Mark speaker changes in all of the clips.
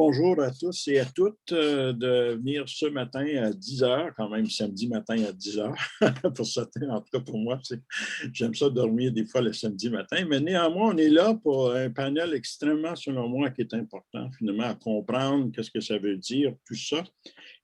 Speaker 1: Bonjour à tous et à toutes de venir ce matin à 10 heures, quand même samedi matin à 10 heures. Pour certains, en tout cas pour moi, j'aime ça dormir des fois le samedi matin. Mais néanmoins, on est là pour un panel extrêmement, selon moi, qui est important finalement à comprendre qu'est-ce que ça veut dire, tout ça.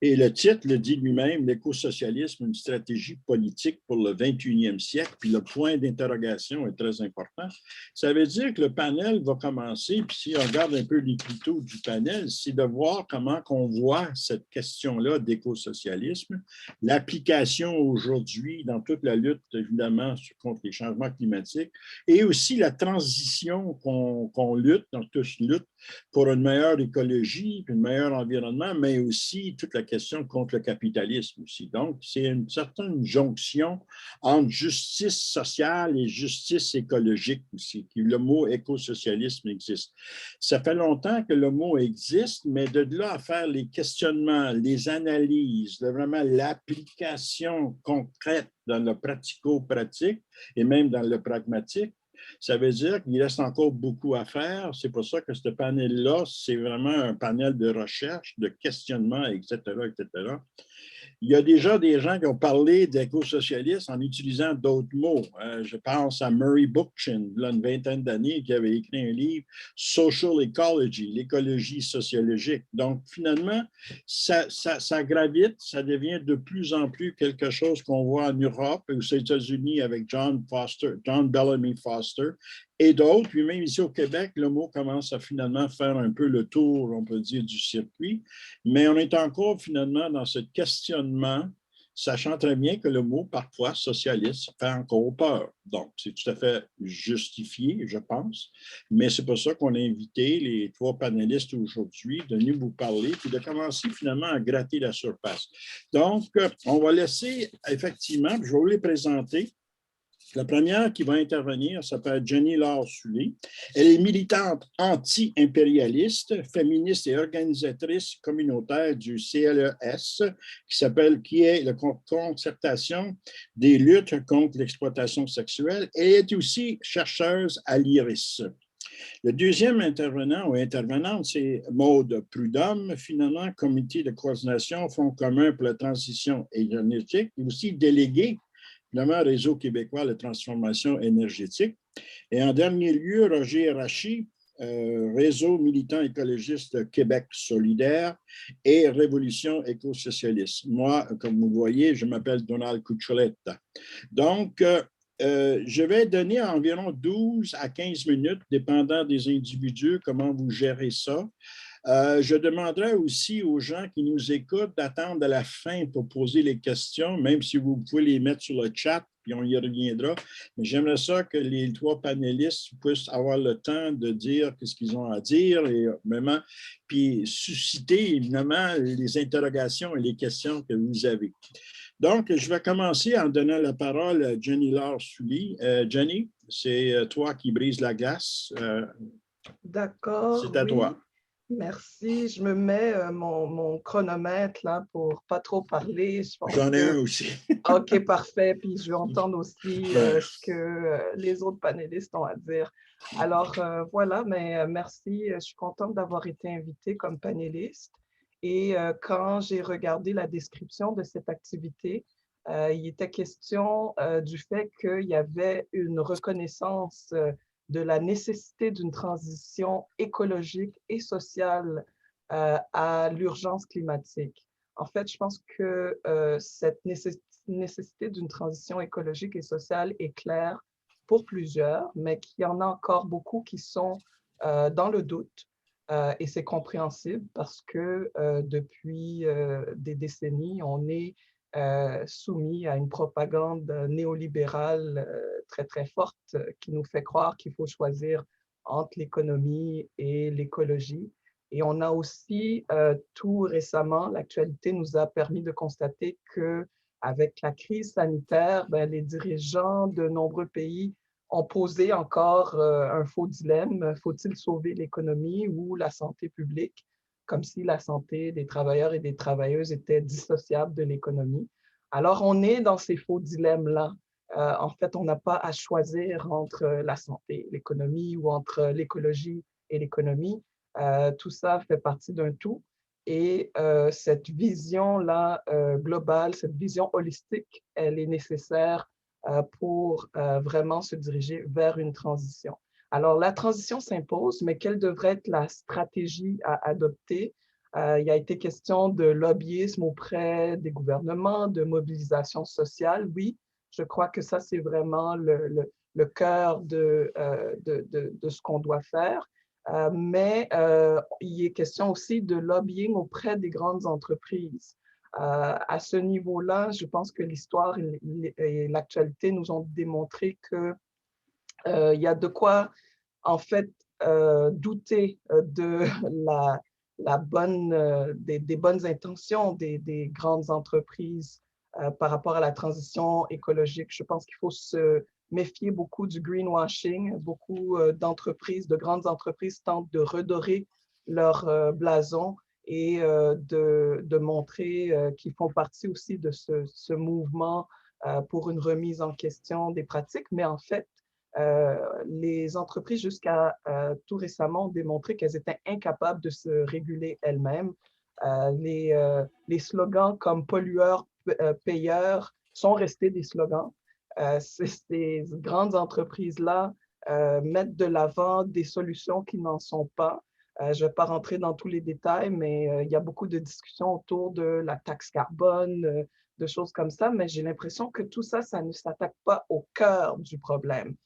Speaker 1: Et le titre le dit lui-même, l'écosocialisme, une stratégie politique pour le 21e siècle. Puis le point d'interrogation est très important. Ça veut dire que le panel va commencer, puis si on regarde un peu l'écriteau du panel, c'est de voir comment on voit cette question-là d'écosocialisme, l'application aujourd'hui dans toute la lutte, évidemment, contre les changements climatiques, et aussi la transition qu'on lutte, donc tous luttent pour une meilleure écologie, un meilleur environnement, mais aussi toute la question contre le capitalisme aussi. Donc, c'est une certaine jonction entre justice sociale et justice écologique aussi. Le mot écosocialisme existe. Ça fait longtemps que le mot existe, mais de là à faire les questionnements, les analyses, vraiment l'application concrète dans le pratico-pratique et même dans le pragmatique, ça veut dire qu'il reste encore beaucoup à faire. C'est pour ça que ce panel-là, c'est vraiment un panel de recherche, de questionnement, etc., etc. Il y a déjà des gens qui ont parlé d'éco-socialisme en utilisant d'autres mots. Je pense à Murray Bookchin, il y a une vingtaine d'années, qui avait écrit un livre, Social Ecology, l'écologie sociologique. Donc, finalement, ça gravite, ça devient de plus en plus quelque chose qu'on voit en Europe et aux États-Unis avec John Bellamy Foster, et d'autres. Puis même ici au Québec, le mot commence à finalement faire un peu le tour, on peut dire, du circuit. Mais on est encore finalement dans ce questionnement, sachant très bien que le mot, parfois, socialiste, fait encore peur. Donc, c'est tout à fait justifié, je pense. Mais c'est pour ça qu'on a invité les trois panélistes aujourd'hui de venir vous parler puis de commencer finalement à gratter la surface. Donc, on va laisser, effectivement, je vais vous les présenter. La première qui va intervenir s'appelle Jenny Laure-Sully. Elle est militante anti-impérialiste, féministe et organisatrice communautaire du CLES, qui est la concertation des luttes contre l'exploitation sexuelle, et est aussi chercheuse à l'IRIS. Le deuxième intervenant ou intervenante, c'est Maude Prudhomme, finalement, comité de coordination Fonds commun pour la transition énergétique, et aussi délégué finalement, Réseau québécois de transformation énergétique. Et en dernier lieu, Roger Rachi, Réseau militant écologiste Québec solidaire et Révolution écosocialiste. Moi, comme vous voyez, je m'appelle Donald Cuccioletta. Donc, je vais donner environ 12 à 15 minutes, dépendant des individus, comment vous gérez ça. Je demanderai aussi aux gens qui nous écoutent d'attendre à la fin pour poser les questions, même si vous pouvez les mettre sur le chat, puis on y reviendra. Mais j'aimerais ça que les trois panélistes puissent avoir le temps de dire ce qu'ils ont à dire et vraiment, puis susciter évidemment les interrogations et les questions que vous avez. Donc, je vais commencer en donnant la parole à Jenny Laure-Sully. Jenny, c'est toi qui brise la glace.
Speaker 2: D'accord,
Speaker 1: C'est à
Speaker 2: oui.
Speaker 1: toi.
Speaker 2: Merci. Je me mets mon chronomètre là pour pas trop parler. Je pense
Speaker 1: J'en ai un
Speaker 2: que,
Speaker 1: aussi.
Speaker 2: OK, parfait. Puis je vais entendre aussi
Speaker 1: Ouais.
Speaker 2: ce que les autres panélistes ont à dire. Alors voilà, mais merci. Je suis contente d'avoir été invitée comme panéliste. Et quand j'ai regardé la description de cette activité, il était question du fait qu'il y avait une reconnaissance de la nécessité d'une transition écologique et sociale à l'urgence climatique. En fait, je pense que cette nécessité d'une transition écologique et sociale est claire pour plusieurs, mais qu'il y en a encore beaucoup qui sont dans le doute. Et c'est compréhensible parce que depuis des décennies, on est soumis à une propagande néolibérale très, très forte qui nous fait croire qu'il faut choisir entre l'économie et l'écologie. Et on a aussi, tout récemment, l'actualité nous a permis de constater qu'avec la crise sanitaire, ben, les dirigeants de nombreux pays ont posé encore un faux dilemme. Faut-il sauver l'économie ou la santé publique? Comme si la santé des travailleurs et des travailleuses était dissociable de l'économie. Alors, on est dans ces faux dilemmes-là. En fait, on n'a pas à choisir entre la santé et l'économie ou entre l'écologie et l'économie. Tout ça fait partie d'un tout. Et cette vision-là globale, cette vision holistique, elle est nécessaire pour vraiment se diriger vers une transition. Alors, la transition s'impose, mais quelle devrait être la stratégie à adopter? Il a été question de lobbyisme auprès des gouvernements, de mobilisation sociale. Oui, je crois que ça, c'est vraiment le cœur de ce qu'on doit faire. Mais il est question aussi de lobbying auprès des grandes entreprises. À ce niveau-là, je pense que l'histoire et l'actualité nous ont démontré que il y a de quoi, en fait, douter de la bonne, des bonnes intentions des grandes entreprises par rapport à la transition écologique. Je pense qu'il faut se méfier beaucoup du greenwashing. Beaucoup d'entreprises, de grandes entreprises tentent de redorer leur blason et de montrer qu'ils font partie aussi de ce mouvement pour une remise en question des pratiques. Mais en fait, les entreprises, jusqu'à tout récemment, ont démontré qu'elles étaient incapables de se réguler elles-mêmes. Les slogans comme pollueur, payeur sont restés des slogans. Ces grandes entreprises-là mettent de l'avant des solutions qui n'en sont pas. Je ne vais pas rentrer dans tous les détails, mais il y a beaucoup de discussions autour de la taxe carbone, de choses comme ça, mais j'ai l'impression que tout ça, ça ne s'attaque pas au cœur du problème.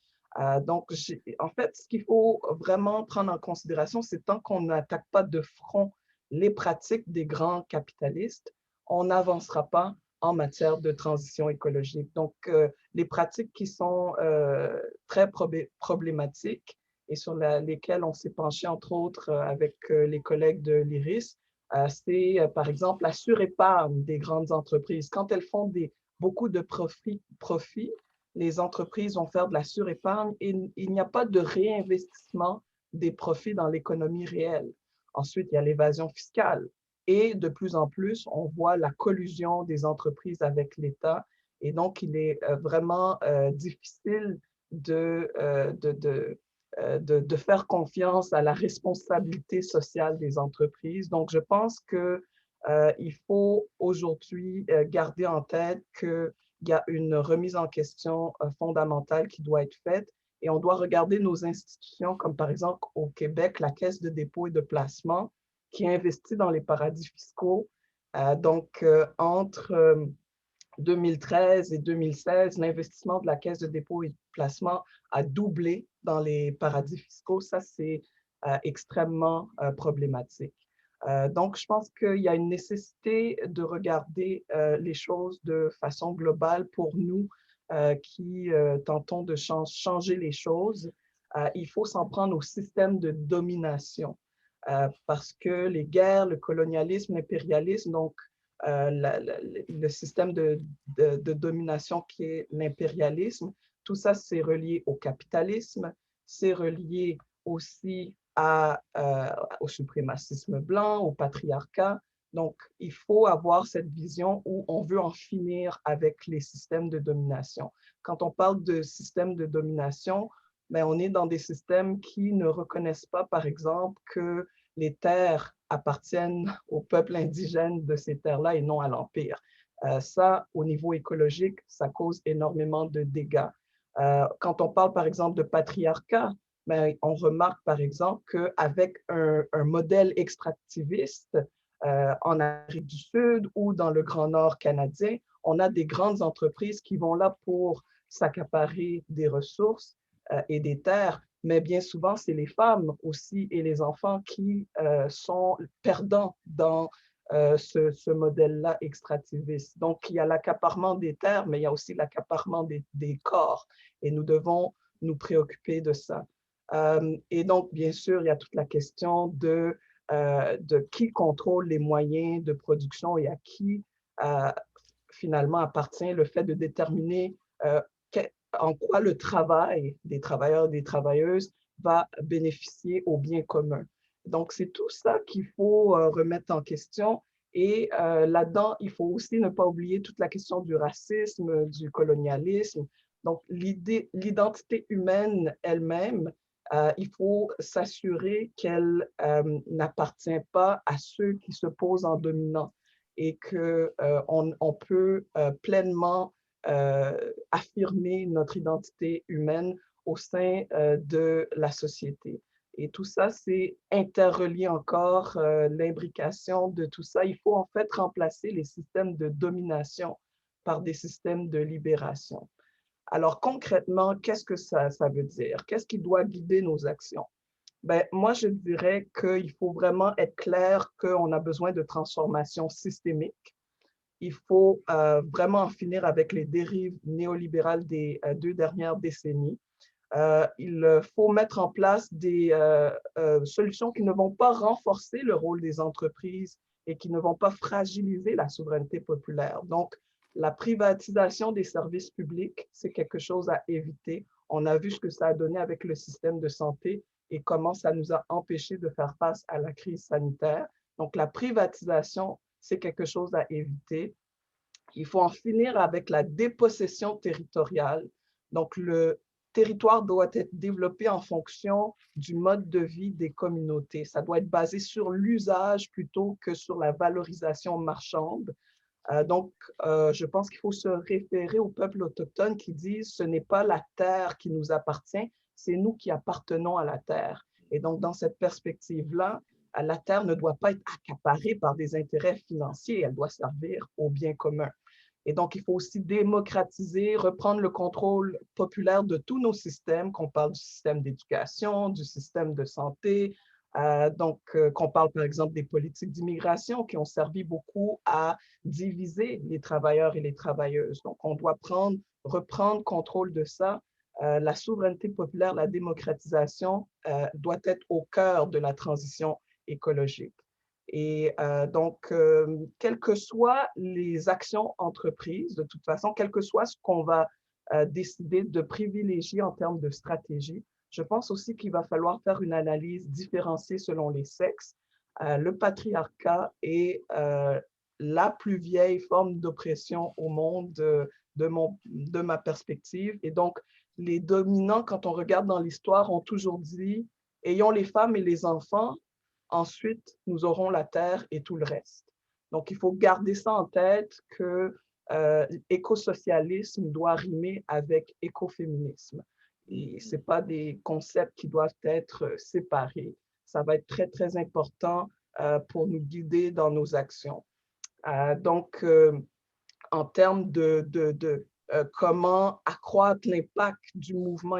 Speaker 2: Donc, en fait, ce qu'il faut vraiment prendre en considération, c'est tant qu'on n'attaque pas de front les pratiques des grands capitalistes, on n'avancera pas en matière de transition écologique. Donc, les pratiques qui sont très problématiques et sur lesquelles on s'est penché, entre autres, avec les collègues de l'IRIS, c'est, par exemple, la surépargne des grandes entreprises. Quand elles font beaucoup de profits, les entreprises vont faire de la surépargne et il n'y a pas de réinvestissement des profits dans l'économie réelle. Ensuite, il y a l'évasion fiscale. Et de plus en plus, on voit la collusion des entreprises avec l'État. Et donc, il est vraiment difficile de faire confiance à la responsabilité sociale des entreprises. Donc, je pense qu'il faut aujourd'hui garder en tête qu'il y a une remise en question fondamentale qui doit être faite et on doit regarder nos institutions comme par exemple au Québec, la Caisse de dépôt et de placement qui investit dans les paradis fiscaux. Entre 2013 et 2016, l'investissement de la Caisse de dépôt et de placement a doublé dans les paradis fiscaux. Ça, c'est extrêmement problématique. Donc, je pense qu'il y a une nécessité de regarder les choses de façon globale pour nous qui tentons de changer les choses. Il faut s'en prendre au système de domination parce que les guerres, le colonialisme, l'impérialisme, donc le système de domination qui est l'impérialisme, tout ça, c'est relié au capitalisme, c'est relié aussi au suprémacisme blanc, au patriarcat. Donc, il faut avoir cette vision où on veut en finir avec les systèmes de domination. Quand on parle de systèmes de domination, ben, on est dans des systèmes qui ne reconnaissent pas, par exemple, que les terres appartiennent aux peuples indigènes de ces terres-là et non à l'Empire. Ça, au niveau écologique, ça cause énormément de dégâts. Quand on parle, par exemple, de patriarcat, ben, on remarque, par exemple, qu'avec un modèle extractiviste en Amérique du Sud ou dans le Grand Nord canadien, on a des grandes entreprises qui vont là pour s'accaparer des ressources et des terres, mais bien souvent, c'est les femmes aussi et les enfants qui sont perdants dans ce modèle-là extractiviste. Donc, il y a l'accaparement des terres, mais il y a aussi l'accaparement des corps et nous devons nous préoccuper de ça. Et donc, bien sûr, il y a toute la question de qui contrôle les moyens de production et à qui finalement appartient le fait de déterminer en quoi le travail des travailleurs et des travailleuses va bénéficier au bien commun. Donc, c'est tout ça qu'il faut remettre en question. Et là-dedans, il faut aussi ne pas oublier toute la question du racisme, du colonialisme. Donc, l'identité humaine elle-même il faut s'assurer qu'elle n'appartient pas à ceux qui se posent en dominant et qu'on peut pleinement affirmer notre identité humaine au sein de la société. Et tout ça, c'est interrelié encore, l'imbrication de tout ça. Il faut en fait remplacer les systèmes de domination par des systèmes de libération. Alors concrètement, qu'est-ce que ça veut dire? Qu'est-ce qui doit guider nos actions? Ben, moi, je dirais qu'il faut vraiment être clair qu'on a besoin de transformations systémiques. Il faut vraiment en finir avec les dérives néolibérales des 2 dernières décennies. Il faut mettre en place des solutions qui ne vont pas renforcer le rôle des entreprises et qui ne vont pas fragiliser la souveraineté populaire. Donc, la privatisation des services publics, c'est quelque chose à éviter. On a vu ce que ça a donné avec le système de santé et comment ça nous a empêchés de faire face à la crise sanitaire. Donc, la privatisation, c'est quelque chose à éviter. Il faut en finir avec la dépossession territoriale. Donc, le territoire doit être développé en fonction du mode de vie des communautés. Ça doit être basé sur l'usage plutôt que sur la valorisation marchande. Donc, je pense qu'il faut se référer aux peuples autochtones qui disent ce n'est pas la terre qui nous appartient, c'est nous qui appartenons à la terre. Et donc, dans cette perspective-là, la terre ne doit pas être accaparée par des intérêts financiers, elle doit servir au bien commun. Et donc, il faut aussi démocratiser, reprendre le contrôle populaire de tous nos systèmes, qu'on parle du système d'éducation, du système de santé, qu'on parle par exemple des politiques d'immigration qui ont servi beaucoup à diviser les travailleurs et les travailleuses. Donc, on doit reprendre contrôle de ça. La souveraineté populaire, la démocratisation doit être au cœur de la transition écologique. Et quelles que soient les actions entreprises, de toute façon, quel que soit ce qu'on va décider de privilégier en termes de stratégie, je pense aussi qu'il va falloir faire une analyse différenciée selon les sexes. Le patriarcat est la plus vieille forme d'oppression au monde de ma perspective. Et donc, les dominants, quand on regarde dans l'histoire, ont toujours dit « ayons les femmes et les enfants, ensuite nous aurons la terre et tout le reste ». Donc, il faut garder ça en tête que écosocialisme doit rimer avec écoféminisme. Et ce n'est pas des concepts qui doivent être séparés. Ça va être très, très important pour nous guider dans nos actions. En termes de comment accroître l'impact du mouvement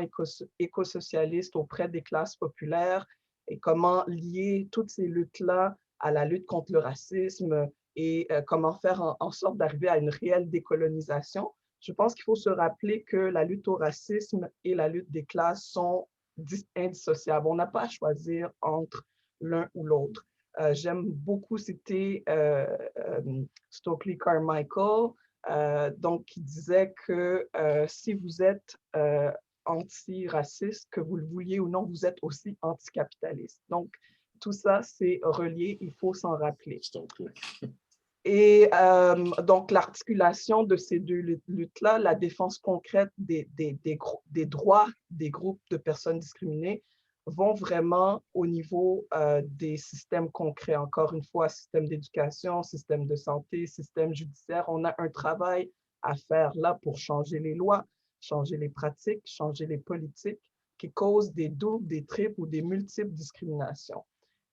Speaker 2: écosocialiste auprès des classes populaires et comment lier toutes ces luttes-là à la lutte contre le racisme et comment faire en sorte d'arriver à une réelle décolonisation. Je pense qu'il faut se rappeler que la lutte au racisme et la lutte des classes sont indissociables. On n'a pas à choisir entre l'un ou l'autre. J'aime beaucoup citer Stokely Carmichael, qui disait que si vous êtes anti-raciste, que vous le vouliez ou non, vous êtes aussi anticapitaliste. Donc, tout ça, c'est relié, il faut s'en rappeler. Et donc, l'articulation de ces deux luttes-là, la défense concrète des droits des groupes de personnes discriminées, vont vraiment au niveau des systèmes concrets. Encore une fois, système d'éducation, système de santé, système judiciaire. On a un travail à faire là pour changer les lois, changer les pratiques, changer les politiques qui causent des doubles, des triples ou des multiples discriminations.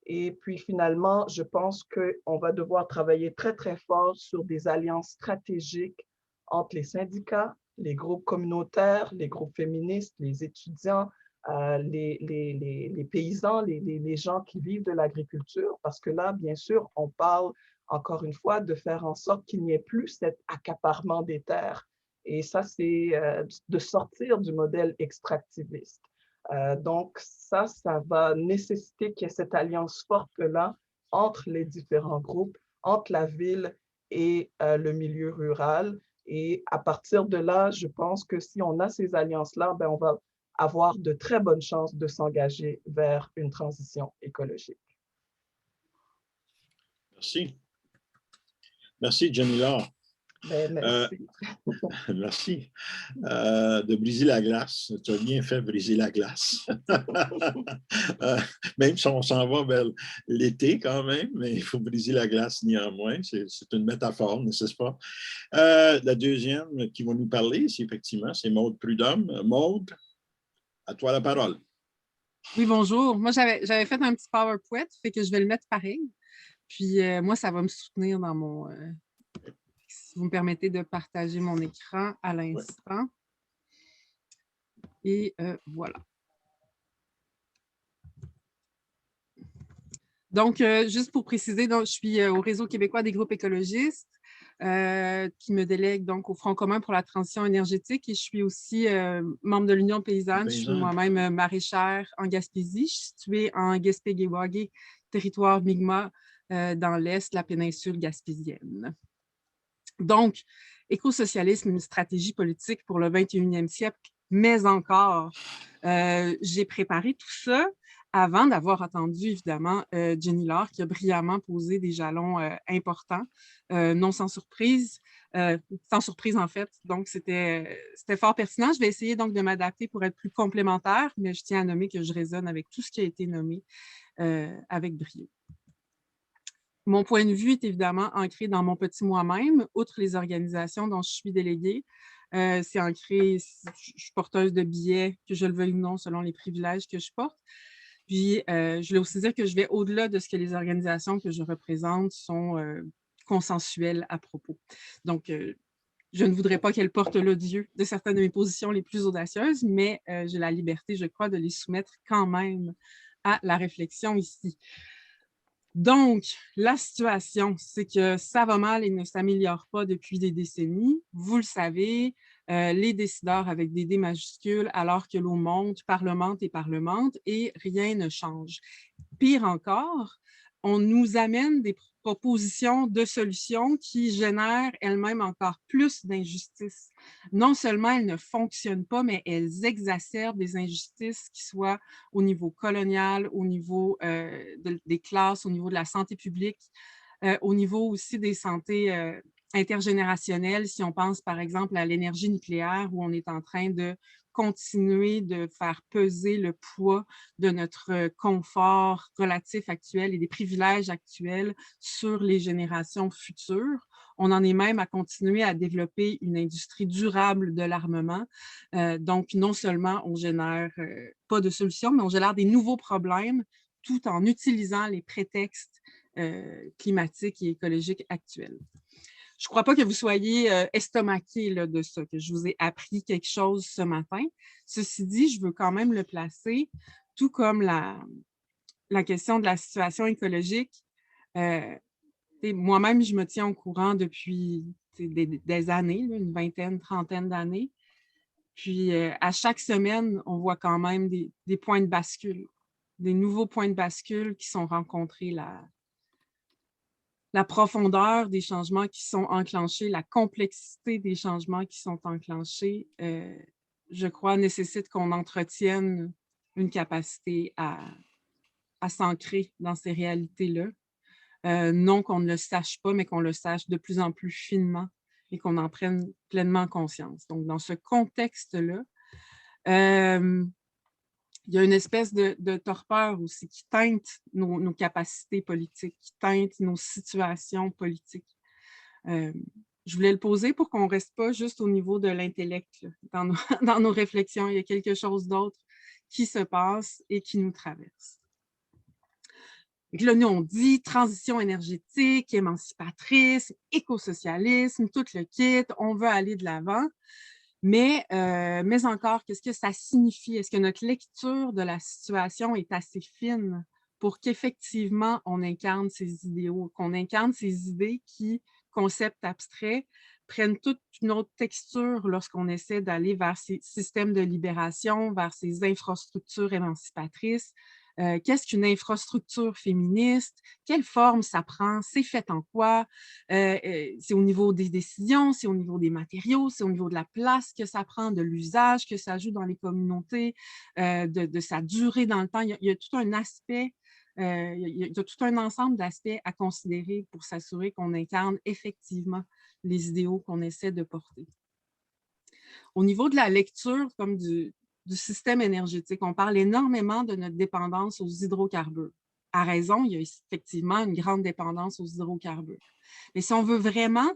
Speaker 2: Et puis finalement, je pense qu'on va devoir travailler très, très fort sur des alliances stratégiques entre les syndicats, les groupes communautaires, les groupes féministes, les étudiants, les paysans, les gens qui vivent de l'agriculture, parce que là, bien sûr, on parle encore une fois de faire en sorte qu'il n'y ait plus cet accaparement des terres. Et ça, c'est de sortir du modèle extractiviste. Donc, ça va nécessiter qu'il y ait cette alliance forte-là entre les différents groupes, entre la ville et le milieu rural. Et à partir de là, je pense que si on a ces alliances-là, ben, on va avoir de très bonnes chances de s'engager vers une transition écologique.
Speaker 1: Merci. Merci, Jamila.
Speaker 2: Ben,
Speaker 1: Euh,
Speaker 2: merci.
Speaker 1: Merci. De briser la glace. Tu as bien fait briser la glace. Même si on s'en va vers l'été quand même, mais il faut briser la glace néanmoins. C'est une métaphore, n'est-ce pas? La deuxième qui va nous parler, c'est effectivement, c'est Maude Prudhomme. Maude, à toi la parole.
Speaker 3: Oui, bonjour. Moi, j'avais fait un petit PowerPoint, fait que je vais le mettre pareil. Puis moi, ça va me soutenir dans mon... si vous me permettez de partager mon écran à l'instant. Et voilà. Donc, juste pour préciser, donc, je suis au Réseau québécois des groupes écologistes qui me délègue donc au Front commun pour la transition énergétique et je suis aussi membre de l'Union paysanne. Je suis moi-même maraîchère en Gaspésie. Je suis située en Gaspé-Guéwagé, territoire Mi'kmaq dans l'est de la péninsule gaspésienne. Donc, écosocialisme, une stratégie politique pour le 21e siècle, mais encore, j'ai préparé tout ça avant d'avoir entendu, évidemment, Jenny Laure, qui a brillamment posé des jalons importants, non sans surprise en fait. Donc, c'était fort pertinent. Je vais essayer donc de m'adapter pour être plus complémentaire, mais je tiens à nommer que je résonne avec tout ce qui a été nommé avec brio. Mon point de vue est évidemment ancré dans mon petit moi-même, outre les organisations dont je suis déléguée. C'est ancré, je suis porteuse de billets, que je le veuille ou non, selon les privilèges que je porte. Puis, je voulais aussi dire que je vais au-delà de ce que les organisations que je représente sont consensuelles à propos. Donc, je ne voudrais pas qu'elles portent l'odieux de certaines de mes positions les plus audacieuses, mais j'ai la liberté, je crois, de les soumettre quand même à la réflexion ici. Donc, la situation, c'est que ça va mal et ne s'améliore pas depuis des décennies. Vous le savez, les décideurs avec des D majuscules, alors que l'eau monte, parlemente et rien ne change. Pire encore, on nous amène des propositions de solutions qui génèrent elles-mêmes encore plus d'injustices. Non seulement elles ne fonctionnent pas, mais elles exacerbent des injustices qui soient au niveau colonial, au niveau des classes, au niveau de la santé publique, au niveau aussi des santé intergénérationnelles, si on pense par exemple à l'énergie nucléaire, où on est en train de continuer de faire peser le poids de notre confort relatif actuel et des privilèges actuels sur les générations futures. On en est même à continuer à développer une industrie durable de l'armement. Donc, non seulement on génère pas de solutions, mais on génère des nouveaux problèmes tout en utilisant les prétextes climatiques et écologiques actuels. Je ne crois pas que vous soyez estomaqués là, de ça, que je vous ai appris quelque chose ce matin. Ceci dit, je veux quand même le placer, tout comme la question de la situation écologique. Moi-même, je me tiens au courant depuis des années, là, une vingtaine, trentaine d'années. Puis, à chaque semaine, on voit quand même des points de bascule, des nouveaux points de bascule qui sont rencontrés la profondeur des changements qui sont enclenchés, la complexité des changements qui sont enclenchés, je crois, nécessite qu'on entretienne une capacité à s'ancrer dans ces réalités-là. Non qu'on ne le sache pas, mais qu'on le sache de plus en plus finement et qu'on en prenne pleinement conscience. Donc, dans ce contexte-là, il y a une espèce de torpeur aussi qui teinte nos capacités politiques, qui teinte nos situations politiques. Je voulais le poser pour qu'on ne reste pas juste au niveau de l'intellect dans nos réflexions. Il y a quelque chose d'autre qui se passe et qui nous traverse. Donc là, nous, on dit transition énergétique, émancipatrice, écosocialisme, tout le kit, on veut aller de l'avant. Mais encore, qu'est-ce que ça signifie? Est-ce que notre lecture de la situation est assez fine pour qu'effectivement, on incarne ces idéaux, qu'on incarne ces idées qui, concepts abstraits, prennent toute une autre texture lorsqu'on essaie d'aller vers ces systèmes de libération, vers ces infrastructures émancipatrices? Qu'est-ce qu'une infrastructure féministe? Quelle forme ça prend? C'est fait en quoi? C'est au niveau des décisions, c'est au niveau des matériaux, c'est au niveau de la place que ça prend, de l'usage que ça joue dans les communautés, de sa durée dans le temps. Il y a tout un aspect Il y a tout un ensemble d'aspects à considérer pour s'assurer qu'on incarne effectivement les idéaux qu'on essaie de porter. Au niveau de la lecture comme du système énergétique, on parle énormément de notre dépendance aux hydrocarbures. À raison, il y a effectivement une grande dépendance aux hydrocarbures. Mais si on veut vraiment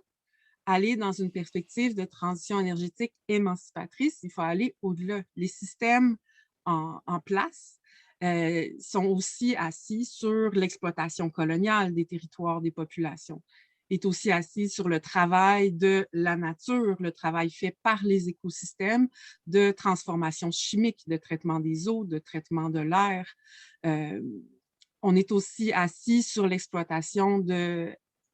Speaker 3: aller dans une perspective de transition énergétique émancipatrice, il faut aller au-delà. Les systèmes en place sont aussi assis sur l'exploitation coloniale des territoires, des populations, est aussi assis sur le travail de la nature, le travail fait par les écosystèmes de transformation chimique, de traitement des eaux, de traitement de l'air. On est aussi assis sur l'exploitation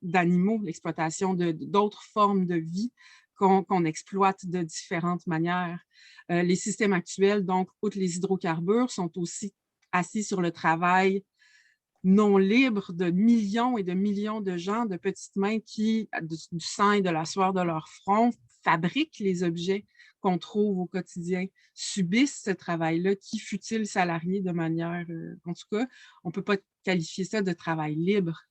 Speaker 3: d'animaux, l'exploitation d'autres formes de vie qu'on exploite de différentes manières. Les systèmes actuels, donc, outre les hydrocarbures, sont aussi assis sur le travail non libre de millions et de millions de gens, de petites mains qui, du sang et de la sueur de leur front, fabriquent les objets qu'on trouve au quotidien, subissent ce travail-là, qui fut-il salarié de manière... en tout cas, on ne peut pas qualifier ça de travail libre.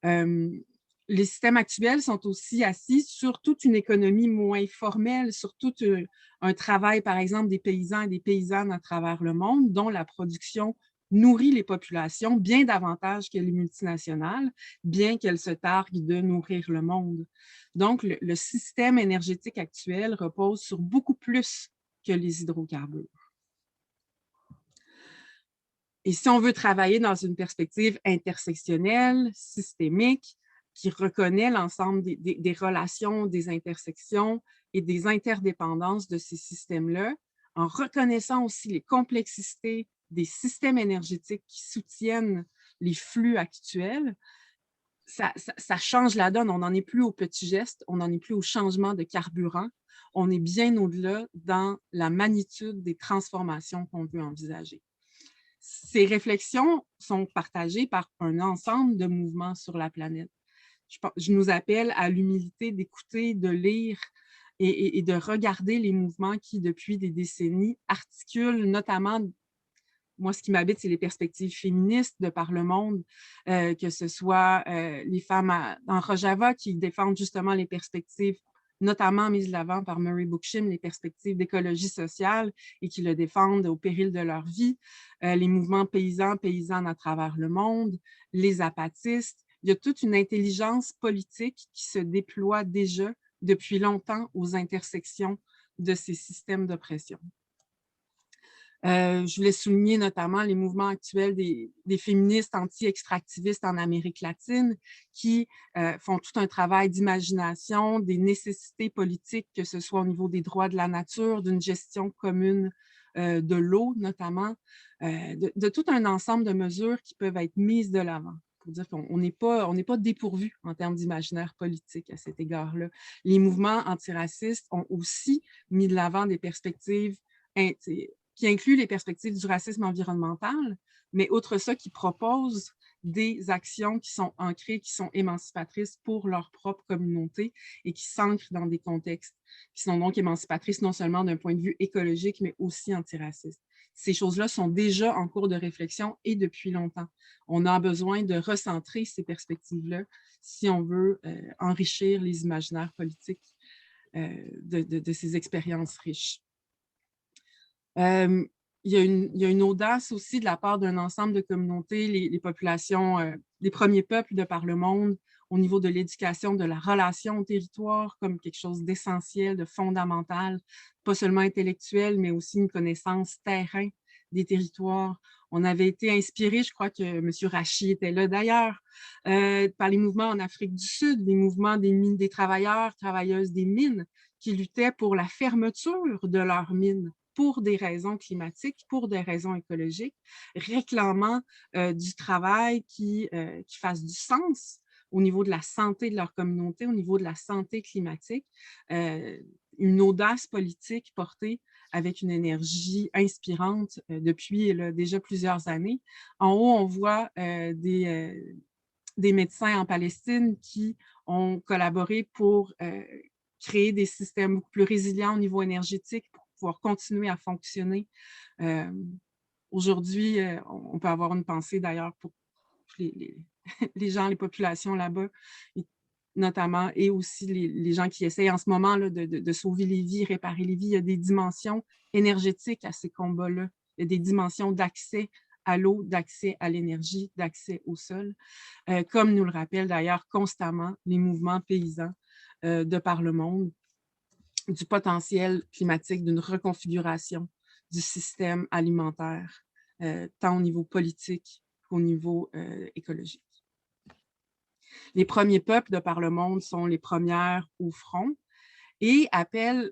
Speaker 3: Les systèmes actuels sont aussi assis sur toute une économie moins formelle, sur tout un travail, par exemple, des paysans et des paysannes à travers le monde, dont la production nourrit les populations bien davantage que les multinationales, bien qu'elles se targuent de nourrir le monde. Donc, le système énergétique actuel repose sur beaucoup plus que les hydrocarbures. Et si on veut travailler dans une perspective intersectionnelle, systémique, qui reconnaît l'ensemble des relations, des intersections et des interdépendances de ces systèmes-là, en reconnaissant aussi les complexités des systèmes énergétiques qui soutiennent les flux actuels, ça change la donne. On n'en est plus au petit geste, on n'en est plus au changement de carburant. On est bien au-delà dans la magnitude des transformations qu'on veut envisager. Ces réflexions sont partagées par un ensemble de mouvements sur la planète. Je nous appelle à l'humilité d'écouter, de lire et de regarder les mouvements qui, depuis des décennies, articulent notamment, moi, ce qui m'habite, c'est les perspectives féministes de par le monde, que ce soit les femmes en Rojava qui défendent justement les perspectives, notamment mises de l'avant par Murray Bookchin, les perspectives d'écologie sociale et qui le défendent au péril de leur vie, les mouvements paysans, paysannes à travers le monde, les apatistes. Il y a toute une intelligence politique qui se déploie déjà depuis longtemps aux intersections de ces systèmes d'oppression. Je voulais souligner notamment les mouvements actuels des féministes anti-extractivistes en Amérique latine qui font tout un travail d'imagination, des nécessités politiques, que ce soit au niveau des droits de la nature, d'une gestion commune de l'eau notamment, de tout un ensemble de mesures qui peuvent être mises de l'avant. Pour dire qu'on n'est pas dépourvu en termes d'imaginaire politique à cet égard-là. Les mouvements antiracistes ont aussi mis de l'avant des perspectives qui inclut les perspectives du racisme environnemental, mais outre ça, qui proposent des actions qui sont ancrées, qui sont émancipatrices pour leur propre communauté et qui s'ancrent dans des contextes qui sont donc émancipatrices non seulement d'un point de vue écologique, mais aussi antiraciste. Ces choses-là sont déjà en cours de réflexion et depuis longtemps. On a besoin de recentrer ces perspectives-là si on veut enrichir les imaginaires politiques de ces expériences riches. Il y a une audace aussi de la part d'un ensemble de communautés, les populations, les premiers peuples de par le monde, au niveau de l'éducation, de la relation au territoire, comme quelque chose d'essentiel, de fondamental, pas seulement intellectuel, mais aussi une connaissance terrain des territoires. On avait été inspiré, je crois que M. Rachi était là d'ailleurs, par les mouvements en Afrique du Sud, les mouvements des travailleurs, travailleuses des mines, qui luttaient pour la fermeture de leurs mines, pour des raisons climatiques, pour des raisons écologiques, réclamant du travail qui fasse du sens au niveau de la santé de leur communauté, au niveau de la santé climatique, une audace politique portée avec une énergie inspirante depuis déjà plusieurs années. En haut, on voit des médecins en Palestine qui ont collaboré pour créer des systèmes beaucoup plus résilients au niveau énergétique pour pouvoir continuer à fonctionner. Aujourd'hui, on peut avoir une pensée d'ailleurs pour les gens, les populations là-bas, notamment, et aussi les gens qui essayent en ce moment là, de sauver les vies, réparer les vies. Il y a des dimensions énergétiques à ces combats-là. Il y a des dimensions d'accès à l'eau, d'accès à l'énergie, d'accès au sol, comme nous le rappellent d'ailleurs constamment les mouvements paysans de par le monde, du potentiel climatique, d'une reconfiguration du système alimentaire, tant au niveau politique qu'au niveau écologique. Les premiers peuples de par le monde sont les premières au front et appellent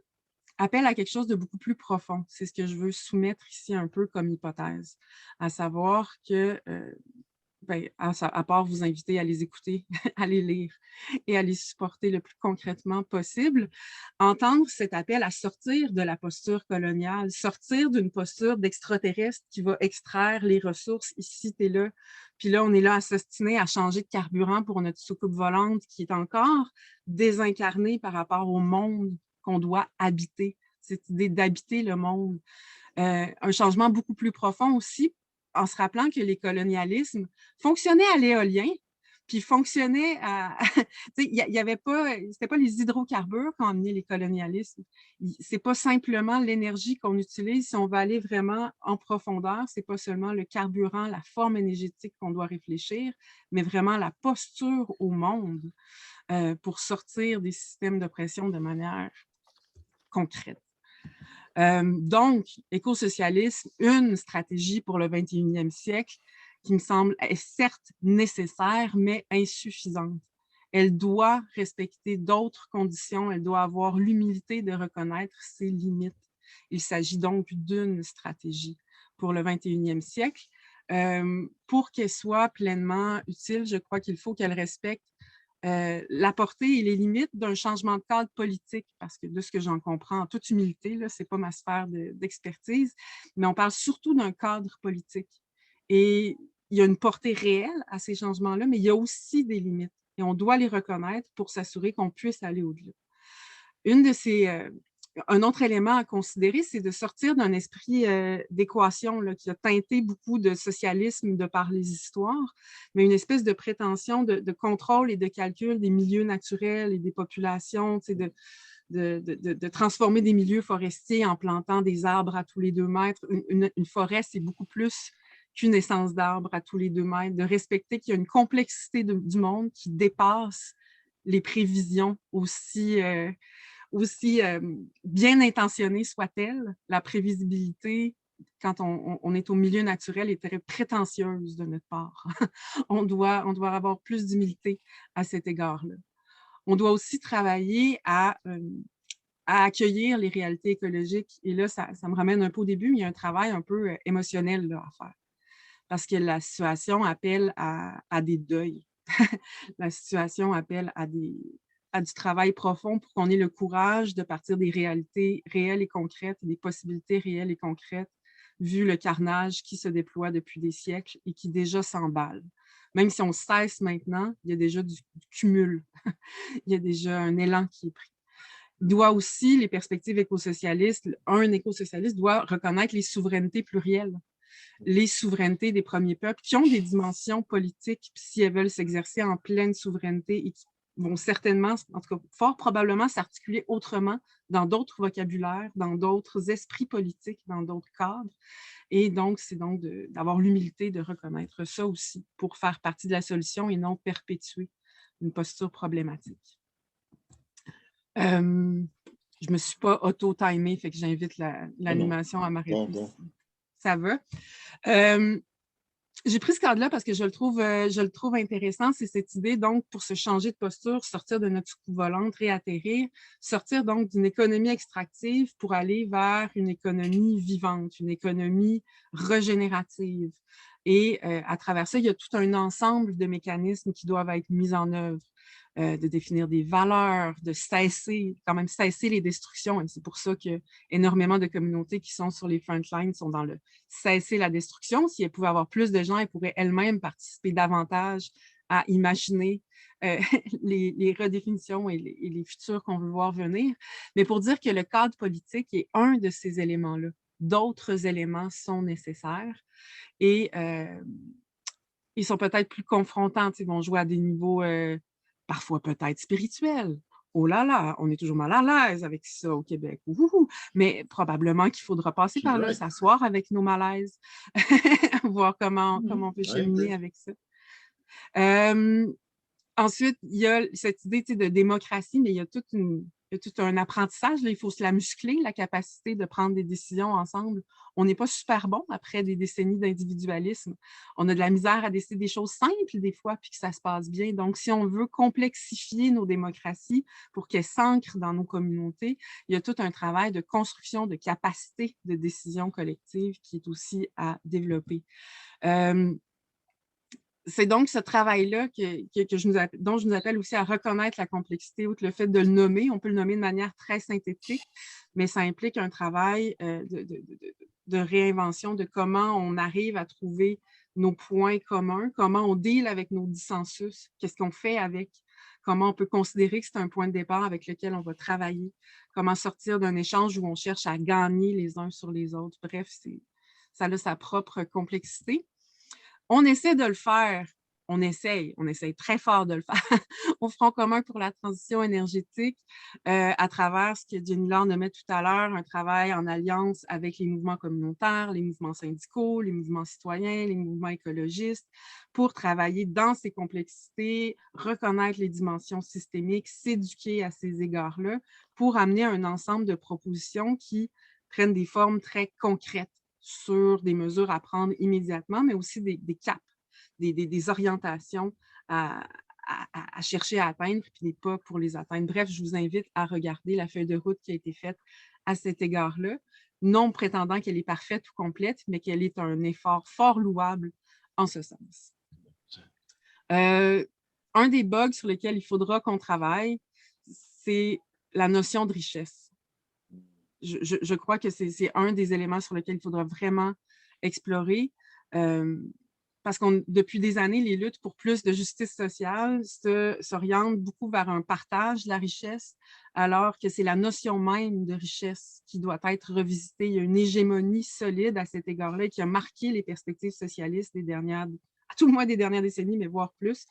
Speaker 3: à quelque chose de beaucoup plus profond. C'est ce que je veux soumettre ici un peu comme hypothèse, à savoir que, à part vous inviter à les écouter, à les lire et à les supporter le plus concrètement possible, entendre cet appel à sortir de la posture coloniale, sortir d'une posture d'extraterrestre qui va extraire les ressources ici et là. Puis là, on est là à s'ostiner, à changer de carburant pour notre soucoupe volante qui est encore désincarnée par rapport au monde qu'on doit habiter, cette idée d'habiter le monde. Un changement beaucoup plus profond aussi, en se rappelant que les colonialismes fonctionnaient à l'éolien, puis fonctionnaient à... il y avait pas... C'était pas les hydrocarbures qui ont amené les colonialismes. C'est pas simplement l'énergie qu'on utilise. Si on va aller vraiment en profondeur, c'est pas seulement le carburant, la forme énergétique qu'on doit réfléchir, mais vraiment la posture au monde pour sortir des systèmes d'oppression de manière concrète. Donc, écosocialisme, une stratégie pour le 21e siècle qui me semble est certes nécessaire, mais insuffisante. Elle doit respecter d'autres conditions, elle doit avoir l'humilité de reconnaître ses limites. Il s'agit donc d'une stratégie pour le 21e siècle. Pour qu'elle soit pleinement utile, je crois qu'il faut qu'elle respecte la portée et les limites d'un changement de cadre politique, parce que de ce que j'en comprends, en toute humilité, ce n'est pas ma sphère d'expertise, mais on parle surtout d'un cadre politique. Et il y a une portée réelle à ces changements-là, mais il y a aussi des limites. Et on doit les reconnaître pour s'assurer qu'on puisse aller au-delà. Un autre élément à considérer, c'est de sortir d'un esprit d'équation qui a teinté beaucoup de socialisme de par les histoires, mais une espèce de prétention de contrôle et de calcul des milieux naturels et des populations, de transformer des milieux forestiers en plantant des arbres à tous les 2 mètres. Une forêt, c'est beaucoup plus qu'une essence d'arbre à tous les 2 mètres, de respecter qu'il y a une complexité du monde qui dépasse les prévisions aussi bien intentionnées soient-elles. La prévisibilité, quand on est au milieu naturel, est très prétentieuse de notre part. on doit avoir plus d'humilité à cet égard-là. On doit aussi travailler à accueillir les réalités écologiques. Et là, ça me ramène un peu au début, mais il y a un travail un peu émotionnel là, à faire. Parce que la situation appelle à des deuils. La situation appelle à du travail profond pour qu'on ait le courage de partir des réalités réelles et concrètes, des possibilités réelles et concrètes, vu le carnage qui se déploie depuis des siècles et qui déjà s'emballe. Même si on cesse maintenant, il y a déjà du cumul. Il y a déjà un élan qui est pris. Il doit aussi, les perspectives écosocialistes, un écosocialiste doit reconnaître les souverainetés plurielles, les souverainetés des premiers peuples qui ont des dimensions politiques, si elles veulent s'exercer en pleine souveraineté et qui vont certainement, en tout cas fort probablement, s'articuler autrement dans d'autres vocabulaires, dans d'autres esprits politiques, dans d'autres cadres. Et donc, c'est donc d'avoir l'humilité de reconnaître ça aussi pour faire partie de la solution et non perpétuer une posture problématique. Je ne me suis pas auto-timée, fait que j'invite l'animation à m'arrêter.
Speaker 1: Bon.
Speaker 3: Ça va. J'ai pris ce cadre-là parce que je le trouve intéressant. C'est cette idée, donc, pour se changer de posture, sortir de notre soucoupe volante, réatterrir, sortir donc d'une économie extractive pour aller vers une économie vivante, une économie régénérative. Et à travers ça, il y a tout un ensemble de mécanismes qui doivent être mis en œuvre. De définir des valeurs, de cesser les destructions. Et c'est pour ça qu'il y a énormément de communautés qui sont sur les front lines, sont dans le cesser la destruction. Si elles pouvaient avoir plus de gens, elles pourraient elles-mêmes participer davantage à imaginer les redéfinitions et les futurs qu'on veut voir venir. Mais pour dire que le cadre politique est un de ces éléments-là. D'autres éléments sont nécessaires. Et ils sont peut-être plus confrontants, ils vont jouer à des niveaux parfois peut-être spirituels. Oh là là, on est toujours mal à l'aise avec ça au Québec. Ouhouhou. Mais probablement qu'il faudra passer
Speaker 1: C'est
Speaker 3: par là,
Speaker 1: vrai.
Speaker 3: s'asseoir avec nos malaises, voir comment on peut
Speaker 1: Oui,
Speaker 3: cheminer avec ça. Euh, Ensuite, il y a cette idée de démocratie, mais il y a tout un apprentissage. Là. Il faut se la muscler, la capacité de prendre des décisions ensemble. On n'est pas super bon après des décennies d'individualisme. On a de la misère à décider des choses simples des fois, puis que ça se passe bien. Donc, si on veut complexifier nos démocraties pour qu'elles s'ancrent dans nos communautés, il y a tout un travail de construction de capacité de décision collective qui est aussi à développer. C'est donc ce travail-là dont je nous appelle aussi à reconnaître la complexité, outre le fait de le nommer. On peut le nommer de manière très synthétique, mais ça implique un travail de réinvention de comment on arrive à trouver nos points communs, comment on deal avec nos dissensus, qu'est-ce qu'on fait avec, comment on peut considérer que c'est un point de départ avec lequel on va travailler, comment sortir d'un échange où on cherche à gagner les uns sur les autres. Bref, ça a sa propre complexité. On essaie de le faire, on essaye très fort de le faire au Front commun pour la transition énergétique à travers ce que Jenny Laure nommait tout à l'heure, un travail en alliance avec les mouvements communautaires, les mouvements syndicaux, les mouvements citoyens, les mouvements écologistes, pour travailler dans ces complexités, reconnaître les dimensions systémiques, s'éduquer à ces égards-là, pour amener un ensemble de propositions qui prennent des formes très concrètes sur des mesures à prendre immédiatement, mais aussi des caps, des orientations à chercher à atteindre, puis des pas pour les atteindre. Bref, je vous invite à regarder la feuille de route qui a été faite à cet égard-là, non prétendant qu'elle est parfaite ou complète, mais qu'elle est un effort fort louable en ce sens. Un des bugs sur lesquels il faudra qu'on travaille, c'est la notion de richesse. Je crois que c'est un des éléments sur lesquels il faudra vraiment explorer. Parce que depuis des années, les luttes pour plus de justice sociale s'orientent beaucoup vers un partage de la richesse, alors que c'est la notion même de richesse qui doit être revisitée. Il y a une hégémonie solide à cet égard-là qui a marqué les perspectives socialistes à tout le moins des dernières décennies, mais voire plus.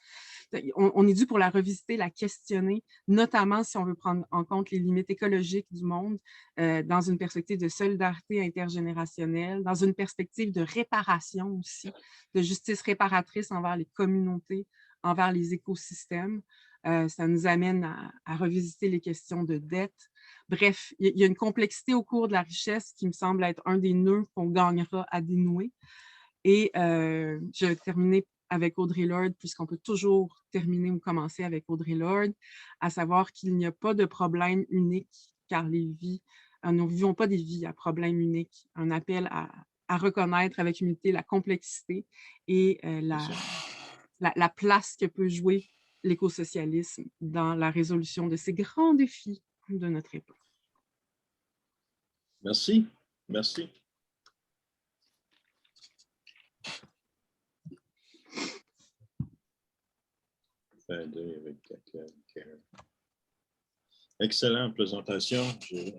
Speaker 3: On est dû pour la revisiter, la questionner, notamment si on veut prendre en compte les limites écologiques du monde, dans une perspective de solidarité intergénérationnelle, dans une perspective de réparation aussi, de justice réparatrice envers les communautés, envers les écosystèmes. Ça nous amène à revisiter les questions de dette. Bref, il y a une complexité au cours de la richesse qui me semble être un des nœuds qu'on gagnera à dénouer. Et je vais terminer avec Audre Lorde, puisqu'on peut toujours terminer ou commencer avec Audre Lorde, à savoir qu'il n'y a pas de problème unique, car nous ne vivons pas des vies à problème unique. Un appel à reconnaître avec humilité la complexité et la place que peut jouer l'écosocialisme dans la résolution de ces grands défis de notre époque.
Speaker 1: Merci. Merci. Excellente présentation.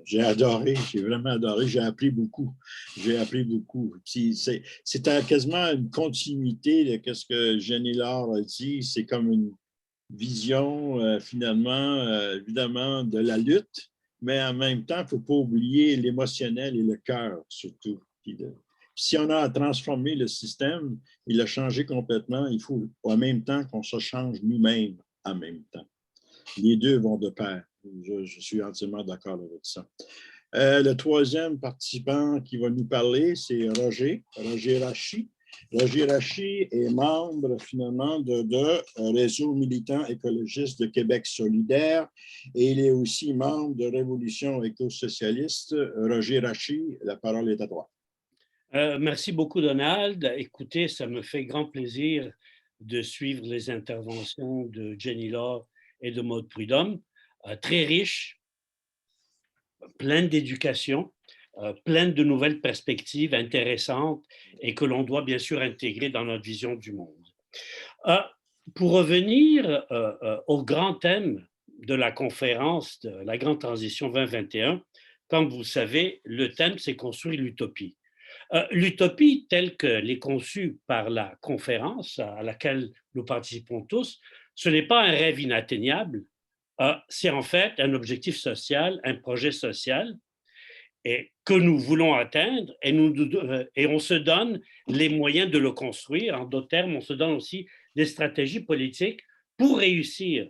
Speaker 1: J'ai adoré, j'ai vraiment adoré. J'ai appris beaucoup. C'était quasiment une continuité de ce que Jenny Laure a dit. C'est comme une vision, finalement, évidemment, de la lutte, mais en même temps, il ne faut pas oublier l'émotionnel et le cœur, surtout. Si on a à transformer le système et le changer complètement, il faut en même temps qu'on se change nous-mêmes en même temps. Les deux vont de pair. Je suis entièrement d'accord avec ça. Le troisième participant qui va nous parler, c'est Roger Rachi. Roger Rachi est membre finalement de Réseau militant écologiste de Québec solidaire et il est aussi membre de Révolution éco-socialiste. Roger Rachi, la parole est à toi.
Speaker 4: Merci beaucoup, Donald. Écoutez, ça me fait grand plaisir de suivre les interventions de Jenny Laure et de Maude Prudhomme, très riches, pleines d'éducation, pleines de nouvelles perspectives intéressantes et que l'on doit bien sûr intégrer dans notre vision du monde. Pour revenir au grand thème de la conférence de la Grande Transition 2021, comme vous savez, le thème, c'est construire l'utopie. L'utopie telle qu'elle est conçue par la conférence à laquelle nous participons tous, ce n'est pas un rêve inatteignable, c'est en fait un objectif social, un projet social et que nous voulons atteindre et on se donne les moyens de le construire. En d'autres termes, on se donne aussi des stratégies politiques pour réussir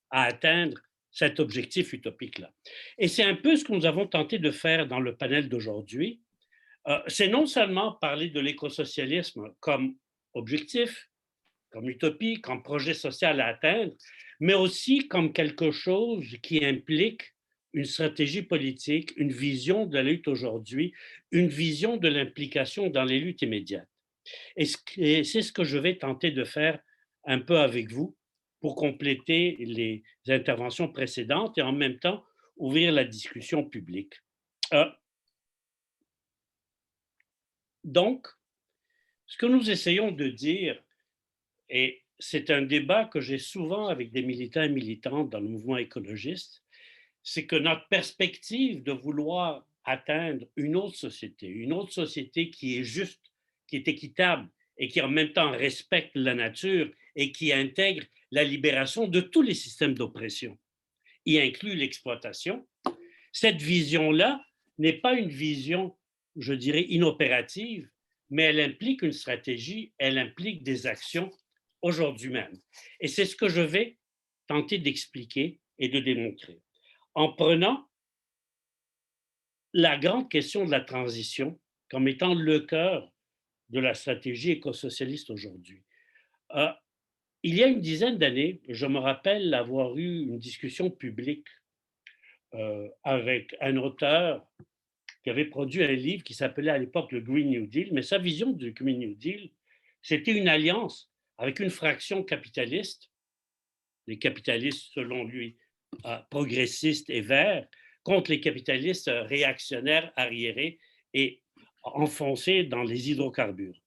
Speaker 4: à atteindre cet objectif utopique-là. Et c'est un peu ce que nous avons tenté de faire dans le panel d'aujourd'hui. C'est non seulement parler de l'écosocialisme comme objectif, comme utopie, comme projet social à atteindre, mais aussi comme quelque chose qui implique une stratégie politique, une vision de la lutte aujourd'hui, une vision de l'implication dans les luttes immédiates. Et c'est ce que je vais tenter de faire un peu avec vous pour compléter les interventions précédentes et en même temps ouvrir la discussion publique. Donc, ce que nous essayons de dire, et c'est un débat que j'ai souvent avec des militants et militantes dans le mouvement écologiste, c'est que notre perspective de vouloir atteindre une autre société qui est juste, qui est équitable et qui en même temps respecte la nature et qui intègre la libération de tous les systèmes d'oppression, y inclut l'exploitation. Cette vision-là n'est pas une vision, je dirais, inopérative, mais elle implique une stratégie, elle implique des actions aujourd'hui même. Et c'est ce que je vais tenter d'expliquer et de démontrer en prenant la grande question de la transition comme étant le cœur de la stratégie écosocialiste aujourd'hui. Il y a une dizaine d'années, je me rappelle avoir eu une discussion publique avec un auteur qui avait produit un livre qui s'appelait à l'époque le Green New Deal, mais sa vision du Green New Deal, c'était une alliance avec une fraction capitaliste, les capitalistes selon lui progressistes et verts, contre les capitalistes réactionnaires, arriérés et enfoncés dans les hydrocarbures.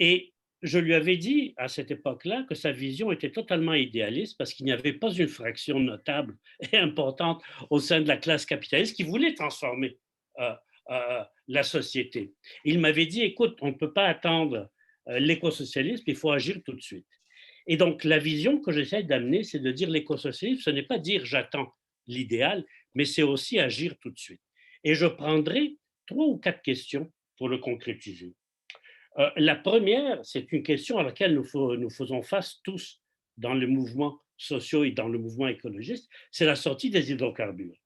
Speaker 4: Et je lui avais dit à cette époque-là que sa vision était totalement idéaliste parce qu'il n'y avait pas une fraction notable et importante au sein de la classe capitaliste qui voulait transformer la société. Il m'avait dit, écoute, on ne peut pas attendre l'écosocialisme, il faut agir tout de suite. Et donc, la vision que j'essaie d'amener, c'est de dire l'écosocialisme, ce n'est pas dire j'attends l'idéal, mais c'est aussi agir tout de suite. Et je prendrai 3 ou 4 questions pour le concrétiser. La première, c'est une question à laquelle nous faisons face tous dans les mouvements sociaux et dans le mouvement écologiste, c'est la sortie des hydrocarbures.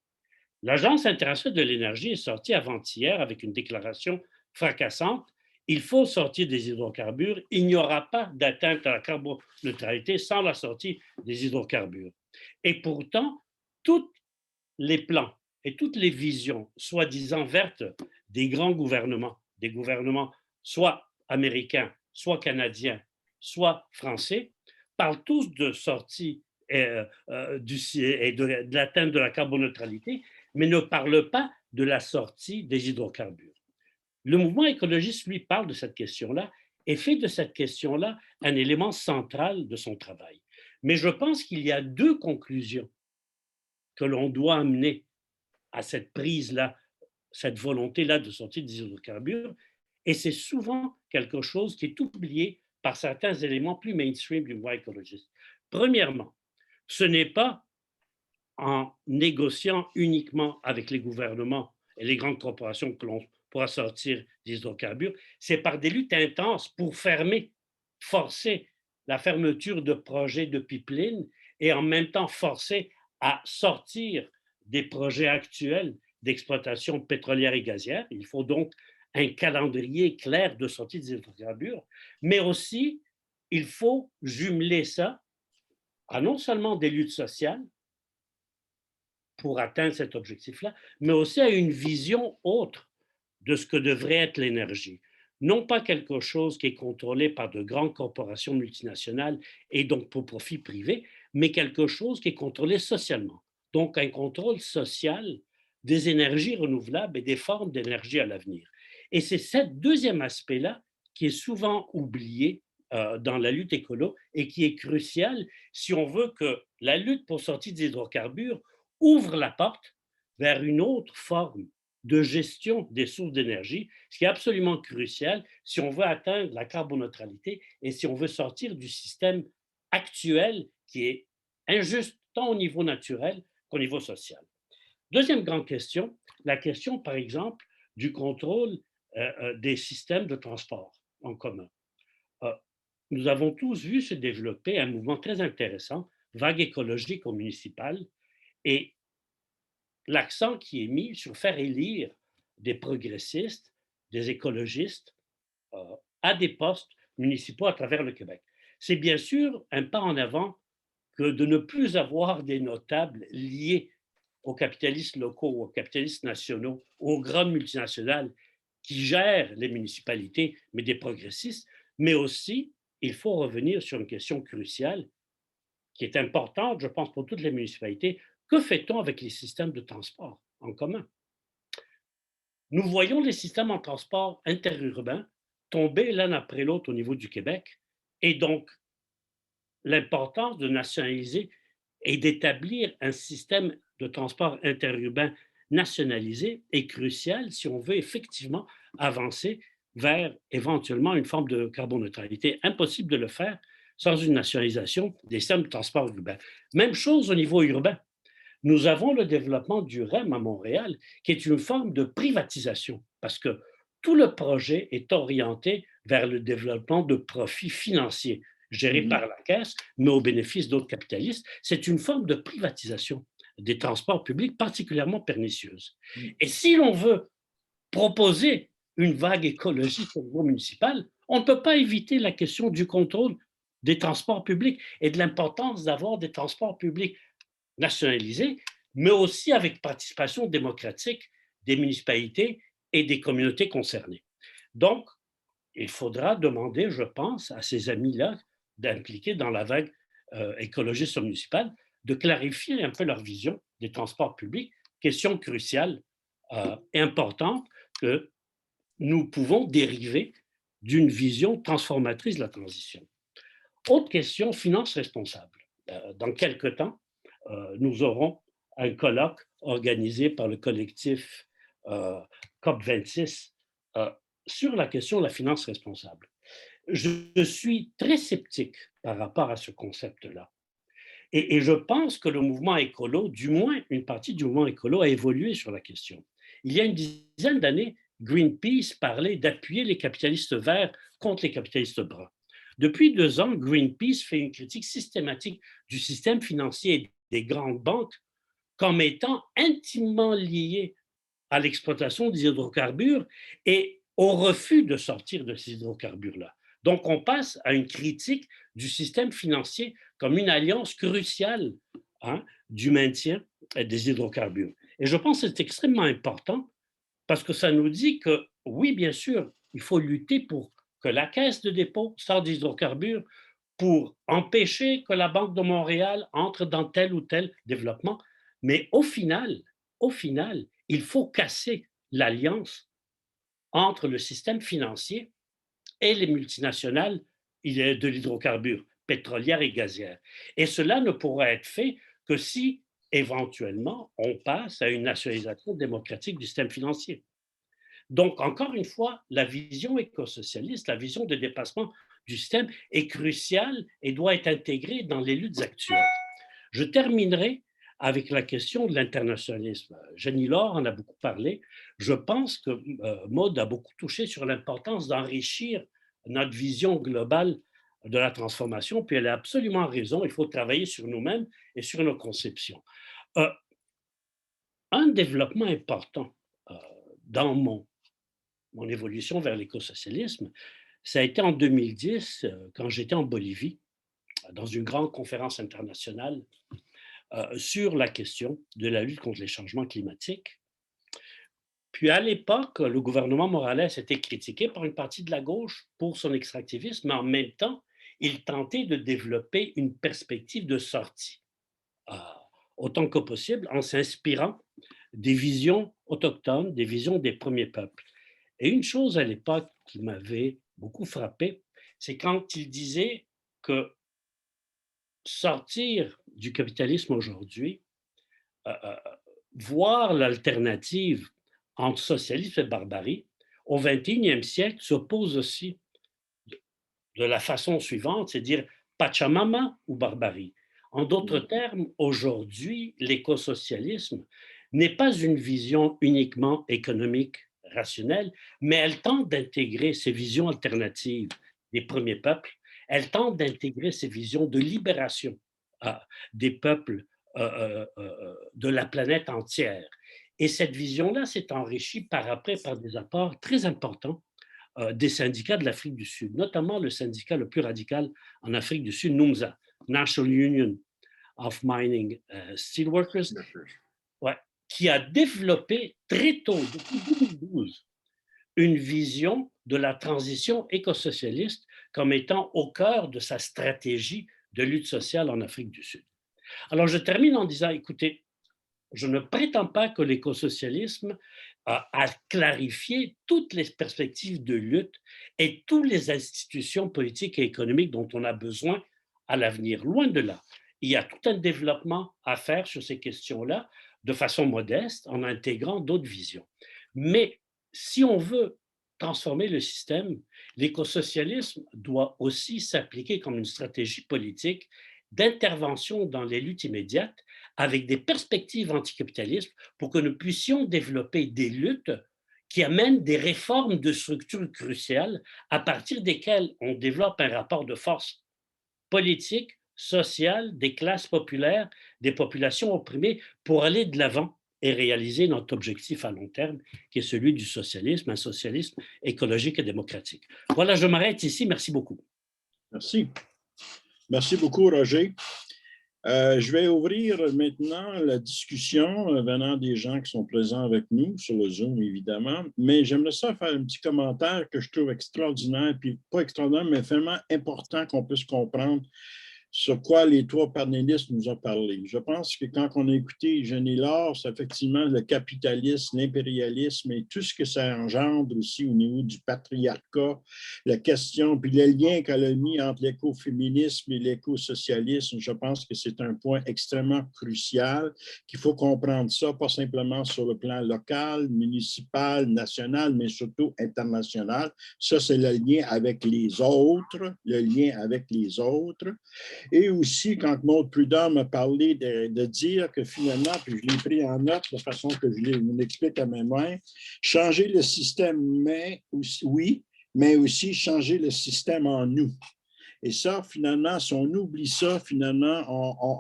Speaker 4: L'Agence internationale de l'énergie est sortie avant-hier avec une déclaration fracassante. Il faut sortir des hydrocarbures. Il n'y aura pas d'atteinte à la carboneutralité sans la sortie des hydrocarbures. Et pourtant, tous les plans et toutes les visions soi-disant vertes des grands gouvernements, des gouvernements soit américains, soit canadiens, soit français, parlent tous de sortie et de l'atteinte de la carboneutralité, mais ne parlent pas de la sortie des hydrocarbures. Le mouvement écologiste, lui, parle de cette question-là et fait de cette question-là un élément central de son travail. Mais je pense qu'il y a 2 conclusions que l'on doit amener à cette prise-là, cette volonté-là de sortir des hydrocarbures, et c'est souvent quelque chose qui est oublié par certains éléments plus mainstream du mouvement écologiste. Premièrement, ce n'est pas en négociant uniquement avec les gouvernements et les grandes corporations que l'on pourra sortir des hydrocarbures, c'est par des luttes intenses pour forcer la fermeture de projets de pipeline et en même temps forcer à sortir des projets actuels d'exploitation pétrolière et gazière. Il faut donc un calendrier clair de sortie des hydrocarbures, mais aussi il faut jumeler ça à non seulement des luttes sociales pour atteindre cet objectif-là, mais aussi à une vision autre de ce que devrait être l'énergie. Non pas quelque chose qui est contrôlé par de grandes corporations multinationales et donc pour profit privé, mais quelque chose qui est contrôlé socialement. Donc un contrôle social des énergies renouvelables et des formes d'énergie à l'avenir. Et c'est ce deuxième aspect-là qui est souvent oublié dans la lutte écolo et qui est crucial si on veut que la lutte pour sortir des hydrocarbures ouvre la porte vers une autre forme de gestion des sources d'énergie, ce qui est absolument crucial si on veut atteindre la carboneutralité et si on veut sortir du système actuel qui est injuste tant au niveau naturel qu'au niveau social. Deuxième grande question, la question, par exemple, du contrôle des systèmes de transport en commun. Nous avons tous vu se développer un mouvement très intéressant, vague écologique au municipal, et l'accent qui est mis sur faire élire des progressistes, des écologistes à des postes municipaux à travers le Québec. C'est bien sûr un pas en avant que de ne plus avoir des notables liés aux capitalistes locaux, aux capitalistes nationaux, aux grandes multinationales qui gèrent les municipalités, mais des progressistes, mais aussi, il faut revenir sur une question cruciale qui est importante, je pense, pour toutes les municipalités. Que fait-on avec les systèmes de transport en commun? Nous voyons les systèmes en transport interurbain tomber l'un après l'autre au niveau du Québec, et donc l'importance de nationaliser et d'établir un système de transport interurbain nationalisé est crucial si on veut effectivement avancer vers éventuellement une forme de carboneutralité. Impossible de le faire sans une nationalisation des systèmes de transport urbain. Même chose au niveau urbain. Nous avons le développement du REM à Montréal, qui est une forme de privatisation, parce que tout le projet est orienté vers le développement de profits financiers gérés par la Caisse, mais au bénéfice d'autres capitalistes. C'est une forme de privatisation des transports publics particulièrement pernicieuse. Et si l'on veut proposer une vague écologique au niveau municipal, on ne peut pas éviter la question du contrôle des transports publics et de l'importance d'avoir des transports publics nationalisés, mais aussi avec participation démocratique des municipalités et des communautés concernées. Donc, il faudra demander, je pense, à ces amis-là d'impliquer dans la vague écologiste municipale, de clarifier un peu leur vision des transports publics, question cruciale et importante que nous pouvons dériver d'une vision transformatrice de la transition. Autre question, finances responsables. Dans quelques temps, nous aurons un colloque organisé par le collectif COP26 sur la question de la finance responsable. Je suis très sceptique par rapport à ce concept-là. Et je pense que le mouvement écolo, du moins une partie du mouvement écolo, a évolué sur la question. Il y a une dizaine d'années, Greenpeace parlait d'appuyer les capitalistes verts contre les capitalistes bruns. Depuis 2 ans, Greenpeace fait une critique systématique du système financier et des grandes banques comme étant intimement liées à l'exploitation des hydrocarbures et au refus de sortir de ces hydrocarbures-là. Donc, on passe à une critique du système financier comme une alliance cruciale du maintien des hydrocarbures. Et je pense que c'est extrêmement important parce que ça nous dit que, oui, bien sûr, il faut lutter pour que la caisse de dépôt sorte des hydrocarbures, pour empêcher que la Banque de Montréal entre dans tel ou tel développement. Mais au final, il faut casser l'alliance entre le système financier et les multinationales de l'hydrocarbure, pétrolière et gazière. Et cela ne pourra être fait que si, éventuellement, on passe à une nationalisation démocratique du système financier. Donc, encore une fois, la vision écosocialiste, la vision de dépassement du système est cruciale et doit être intégrée dans les luttes actuelles. Je terminerai avec la question de l'internationalisme. Jenny Laure en a beaucoup parlé. Je pense que Maud a beaucoup touché sur l'importance d'enrichir notre vision globale de la transformation, puis elle a absolument raison, il faut travailler sur nous-mêmes et sur nos conceptions. Un développement important dans mon évolution vers l'écosocialisme, ça a été en 2010, quand j'étais en Bolivie, dans une grande conférence internationale sur la question de la lutte contre les changements climatiques. Puis à l'époque, le gouvernement Morales était critiqué par une partie de la gauche pour son extractivisme, mais en même temps, il tentait de développer une perspective de sortie, autant que possible, en s'inspirant des visions autochtones, des visions des premiers peuples. Et une chose à l'époque qui m'avait beaucoup frappé, c'est quand il disait que sortir du capitalisme aujourd'hui, voir l'alternative entre socialisme et barbarie, au XXIe siècle, se pose aussi de la façon suivante, c'est dire Pachamama ou barbarie. En d'autres termes, aujourd'hui, l'écosocialisme n'est pas une vision uniquement économique, rationnelle, mais elle tente d'intégrer ces visions alternatives des premiers peuples, elle tente d'intégrer ces visions de libération des peuples de la planète entière. Et cette vision-là s'est enrichie par après par des apports très importants des syndicats de l'Afrique du Sud, notamment le syndicat le plus radical en Afrique du Sud, NUMSA, National Union of Mining Steelworkers, ouais, qui a développé très tôt, depuis 2012, une vision de la transition écosocialiste comme étant au cœur de sa stratégie de lutte sociale en Afrique du Sud. Alors, je termine en disant, écoutez, je ne prétends pas que l'écosocialisme a clarifié toutes les perspectives de lutte et toutes les institutions politiques et économiques dont on a besoin à l'avenir. Loin de là. Il y a tout un développement à faire sur ces questions-là de façon modeste en intégrant d'autres visions. Mais si on veut transformer le système, l'écosocialisme doit aussi s'appliquer comme une stratégie politique d'intervention dans les luttes immédiates avec des perspectives anticapitalistes pour que nous puissions développer des luttes qui amènent des réformes de structures cruciales à partir desquelles on développe un rapport de force politique, social, des classes populaires, des populations opprimées pour aller de l'avant et réaliser notre objectif à long terme, qui est celui du socialisme, un socialisme écologique et démocratique. Voilà, je m'arrête ici. Merci beaucoup.
Speaker 1: Merci. Merci beaucoup, Roger. Je vais ouvrir maintenant la discussion venant des gens qui sont présents avec nous sur le Zoom, évidemment, mais j'aimerais ça faire un petit commentaire que je trouve extraordinaire, puis pas extraordinaire, mais vraiment important qu'on puisse comprendre sur quoi les trois panélistes nous ont parlé. Je pense que quand on a écouté Jenny Laure, c'est effectivement le capitalisme, l'impérialisme et tout ce que ça engendre aussi au niveau du patriarcat, la question, puis le lien qu'elle a mis entre l'écoféminisme et l'écosocialisme, je pense que c'est un point extrêmement crucial, qu'il faut comprendre ça, pas simplement sur le plan local, municipal, national, mais surtout international. Ça, c'est le lien avec les autres, le lien avec les autres. Et aussi, quand Maud Prudhomme a parlé de dire que finalement, puis je l'ai pris en note de façon que je l'explique à mes mains, changer le système, mais aussi, oui, mais aussi changer le système en nous. Et ça, finalement, si on oublie ça, finalement,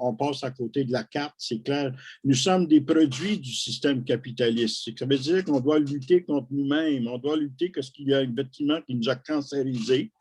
Speaker 1: on passe à côté de la carte, c'est clair. Nous sommes des produits du système capitaliste. Ça veut dire qu'on doit lutter contre nous-mêmes, on doit lutter contre ce qu'il y a effectivement qui nous a cancérisés.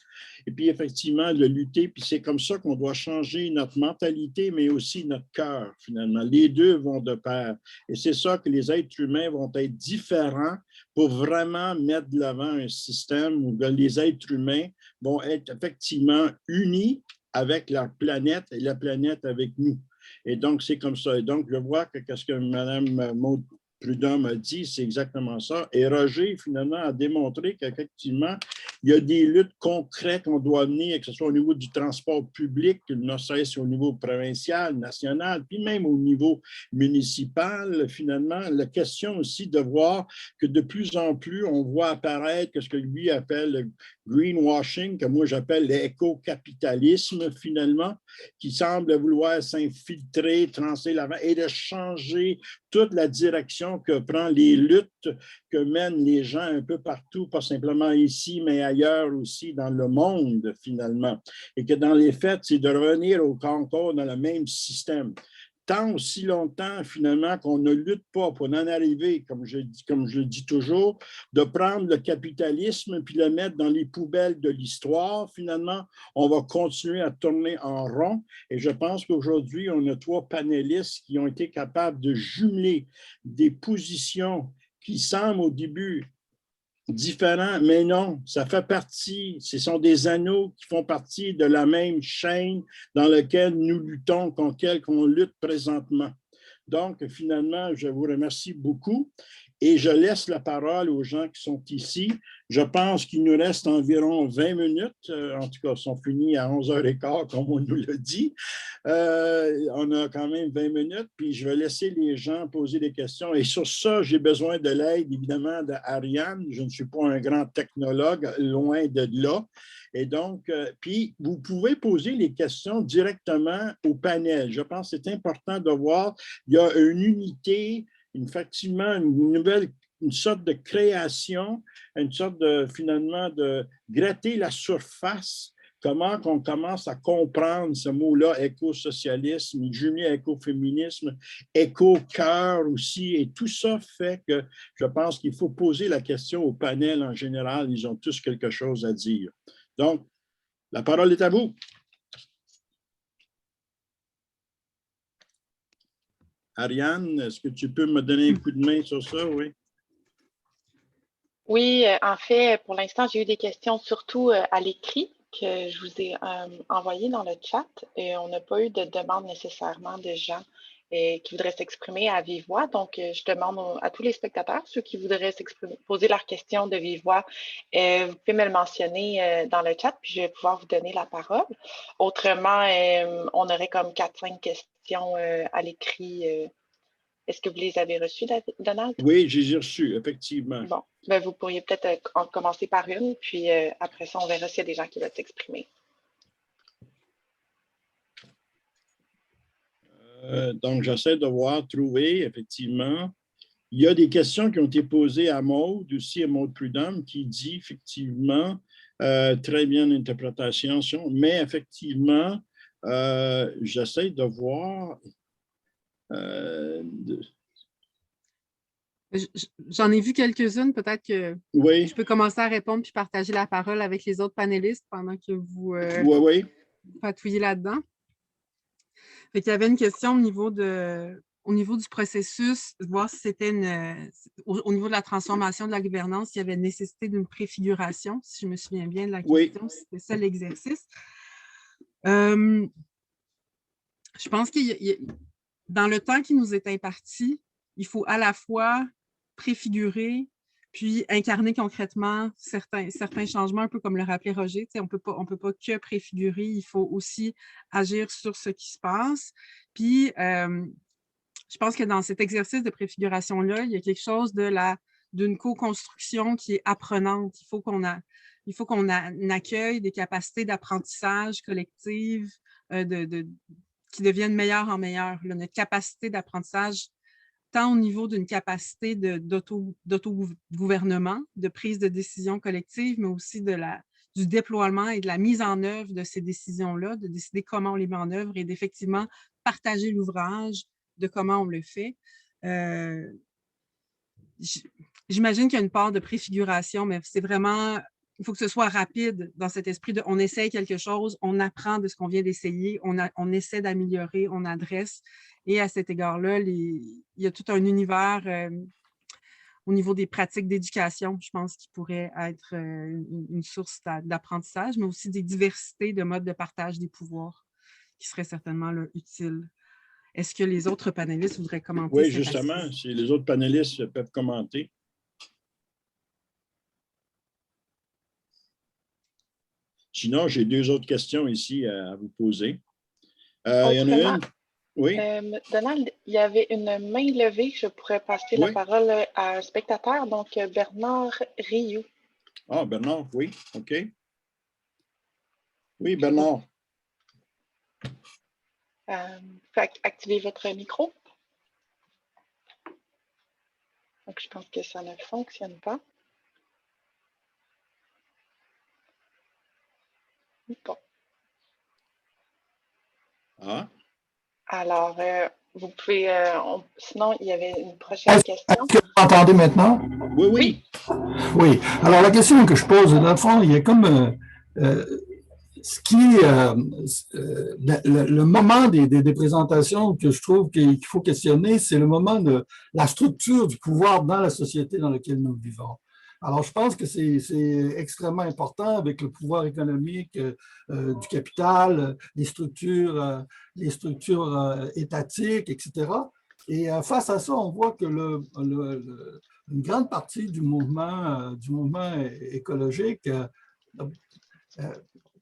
Speaker 1: Et puis, effectivement, de lutter, puis c'est comme ça qu'on doit changer notre mentalité, mais aussi notre cœur, finalement. Les deux vont de pair. Et c'est ça que les êtres humains vont être différents pour vraiment mettre de l'avant un système où les êtres humains vont être effectivement unis avec leur planète et la planète avec nous. Et donc, c'est comme ça. Et donc, je vois que ce que Mme Maud Prudhomme a dit, c'est exactement ça. Et Roger, finalement, a démontré qu'effectivement, il y a des luttes concrètes qu'on doit mener, que ce soit au niveau du transport public, ne serait-ce au niveau provincial, national, puis même au niveau municipal. Finalement, la question aussi de voir que de plus en plus, on voit apparaître ce que lui appelle le greenwashing, que moi j'appelle l'éco-capitalisme, finalement, qui semble vouloir s'infiltrer, trancher l'avant et de changer toute la direction que prennent les luttes que mènent les gens un peu partout, pas simplement ici, mais ailleurs aussi dans le monde, finalement. Et que dans les faits, c'est de revenir encore dans le même système. Tant aussi longtemps, finalement, qu'on ne lutte pas pour en arriver, comme je le dis toujours, de prendre le capitalisme puis le mettre dans les poubelles de l'histoire, finalement, on va continuer à tourner en rond. Et je pense qu'aujourd'hui, on a trois panélistes qui ont été capables de jumeler des positions qui semblent au début différents, mais non, ça fait partie, ce sont des anneaux qui font partie de la même chaîne dans laquelle nous luttons, contre laquelle on lutte présentement. Donc, finalement, je vous remercie beaucoup. et je laisse la parole aux gens qui sont ici. Je pense qu'il nous reste environ 20 minutes. En tout cas, sont finis à 11h15, comme on nous l'a dit. On a quand même 20 minutes, puis je vais laisser les gens poser des questions. Et sur ça, j'ai besoin de l'aide, évidemment, d'Ariane. Je ne suis pas un grand technologue, loin de là. Et donc, puis vous pouvez poser les questions directement au panel. Je pense que c'est important de voir, il y a une unité, effectivement, une sorte de création, une sorte de, finalement, de gratter la surface. Comment on commence à comprendre ce mot-là, éco-socialisme, jumelé à écoféminisme, éco-cœur aussi, et tout ça fait que je pense qu'il faut poser la question au panel en général. Ils ont tous quelque chose à dire. Donc, la parole est à vous. Ariane, est-ce que tu peux me donner un coup de main sur ça? Oui.
Speaker 5: Oui, en fait, pour l'instant, j'ai eu des questions surtout à l'écrit que je vous ai envoyées dans le chat et on n'a pas eu de demande nécessairement de gens qui voudraient s'exprimer à vive voix. Donc, je demande à tous les spectateurs, ceux qui voudraient s'exprimer, poser leurs questions de vive voix, vous pouvez me le mentionner dans le chat, puis je vais pouvoir vous donner la parole. Autrement, on aurait comme 4-5 questions à l'écrit. Est-ce que vous les avez reçues, Donald?
Speaker 1: Oui, je les ai reçues, effectivement.
Speaker 5: Bon, ben vous pourriez peut-être commencer par une, puis après ça, on verra s'il y a des gens qui veulent s'exprimer.
Speaker 1: Donc, j'essaie de voir, trouver, effectivement. Il y a des questions qui ont été posées à Maude, aussi à Maude Prudhomme, qui dit effectivement, très bien l'interprétation, mais effectivement, j'essaie de voir.
Speaker 3: J'en ai vu quelques-unes, peut-être que
Speaker 1: oui.
Speaker 3: je peux commencer à répondre puis partager la parole avec les autres panélistes pendant que vous patouillez là-dedans. Fait qu'il y avait une question au niveau du processus, voir si c'était au niveau de la transformation de la gouvernance, il y avait nécessité d'une préfiguration, si je me souviens bien de la question, c'était ça l'exercice. Je pense que dans le temps qui nous est imparti, il faut à la fois préfigurer puis incarner concrètement certains changements, un peu comme le rappelait Roger. On peut pas que préfigurer, il faut aussi agir sur ce qui se passe. Puis, je pense que dans cet exercice de préfiguration-là, il y a quelque chose d'une co-construction qui est apprenante. Il faut qu'on accueille des capacités d'apprentissage collectives qui deviennent meilleures en meilleures. Notre capacité d'apprentissage, tant au niveau d'une capacité d'autogouvernement, de prise de décision collective, mais aussi du déploiement et de la mise en œuvre de ces décisions-là, de décider comment on les met en œuvre et d'effectivement partager l'ouvrage de comment on le fait. J'imagine qu'il y a une part de préfiguration, mais c'est vraiment, il faut que ce soit rapide dans cet esprit de on essaye quelque chose, on apprend de ce qu'on vient d'essayer, on essaie d'améliorer, on adresse. Et à cet égard-là, il y a tout un univers au niveau des pratiques d'éducation, je pense, qui pourrait être une source d'apprentissage, mais aussi des diversités de modes de partage des pouvoirs qui seraient certainement là, utiles. Est-ce que les autres panélistes voudraient commenter?
Speaker 1: Oui, justement, si les autres panélistes peuvent commenter. Sinon, j'ai 2 autres questions ici à vous poser. Il y en a une. Oui.
Speaker 5: Donald, il y avait une main levée. Je pourrais passer la parole à un spectateur, donc Bernard Rioux.
Speaker 1: Ah, Bernard, oui, OK. Oui, Bernard.
Speaker 5: Activez votre micro. Donc, je pense que ça ne fonctionne pas. Bon.
Speaker 1: Ah.
Speaker 5: Alors, vous pouvez... sinon, il y avait une prochaine question.
Speaker 6: Est-ce que vous m'entendez maintenant?
Speaker 1: Oui, oui.
Speaker 6: Oui. Alors, la question que je pose, dans le fond, il y a comme... ce qui est le moment des présentations que je trouve qu'il faut questionner, c'est le moment de la structure du pouvoir dans la société dans laquelle nous vivons. Alors, je pense que c'est extrêmement important avec le pouvoir économique du capital, les structures étatiques, etc. Et face à ça, on voit que une grande partie du mouvement écologique ne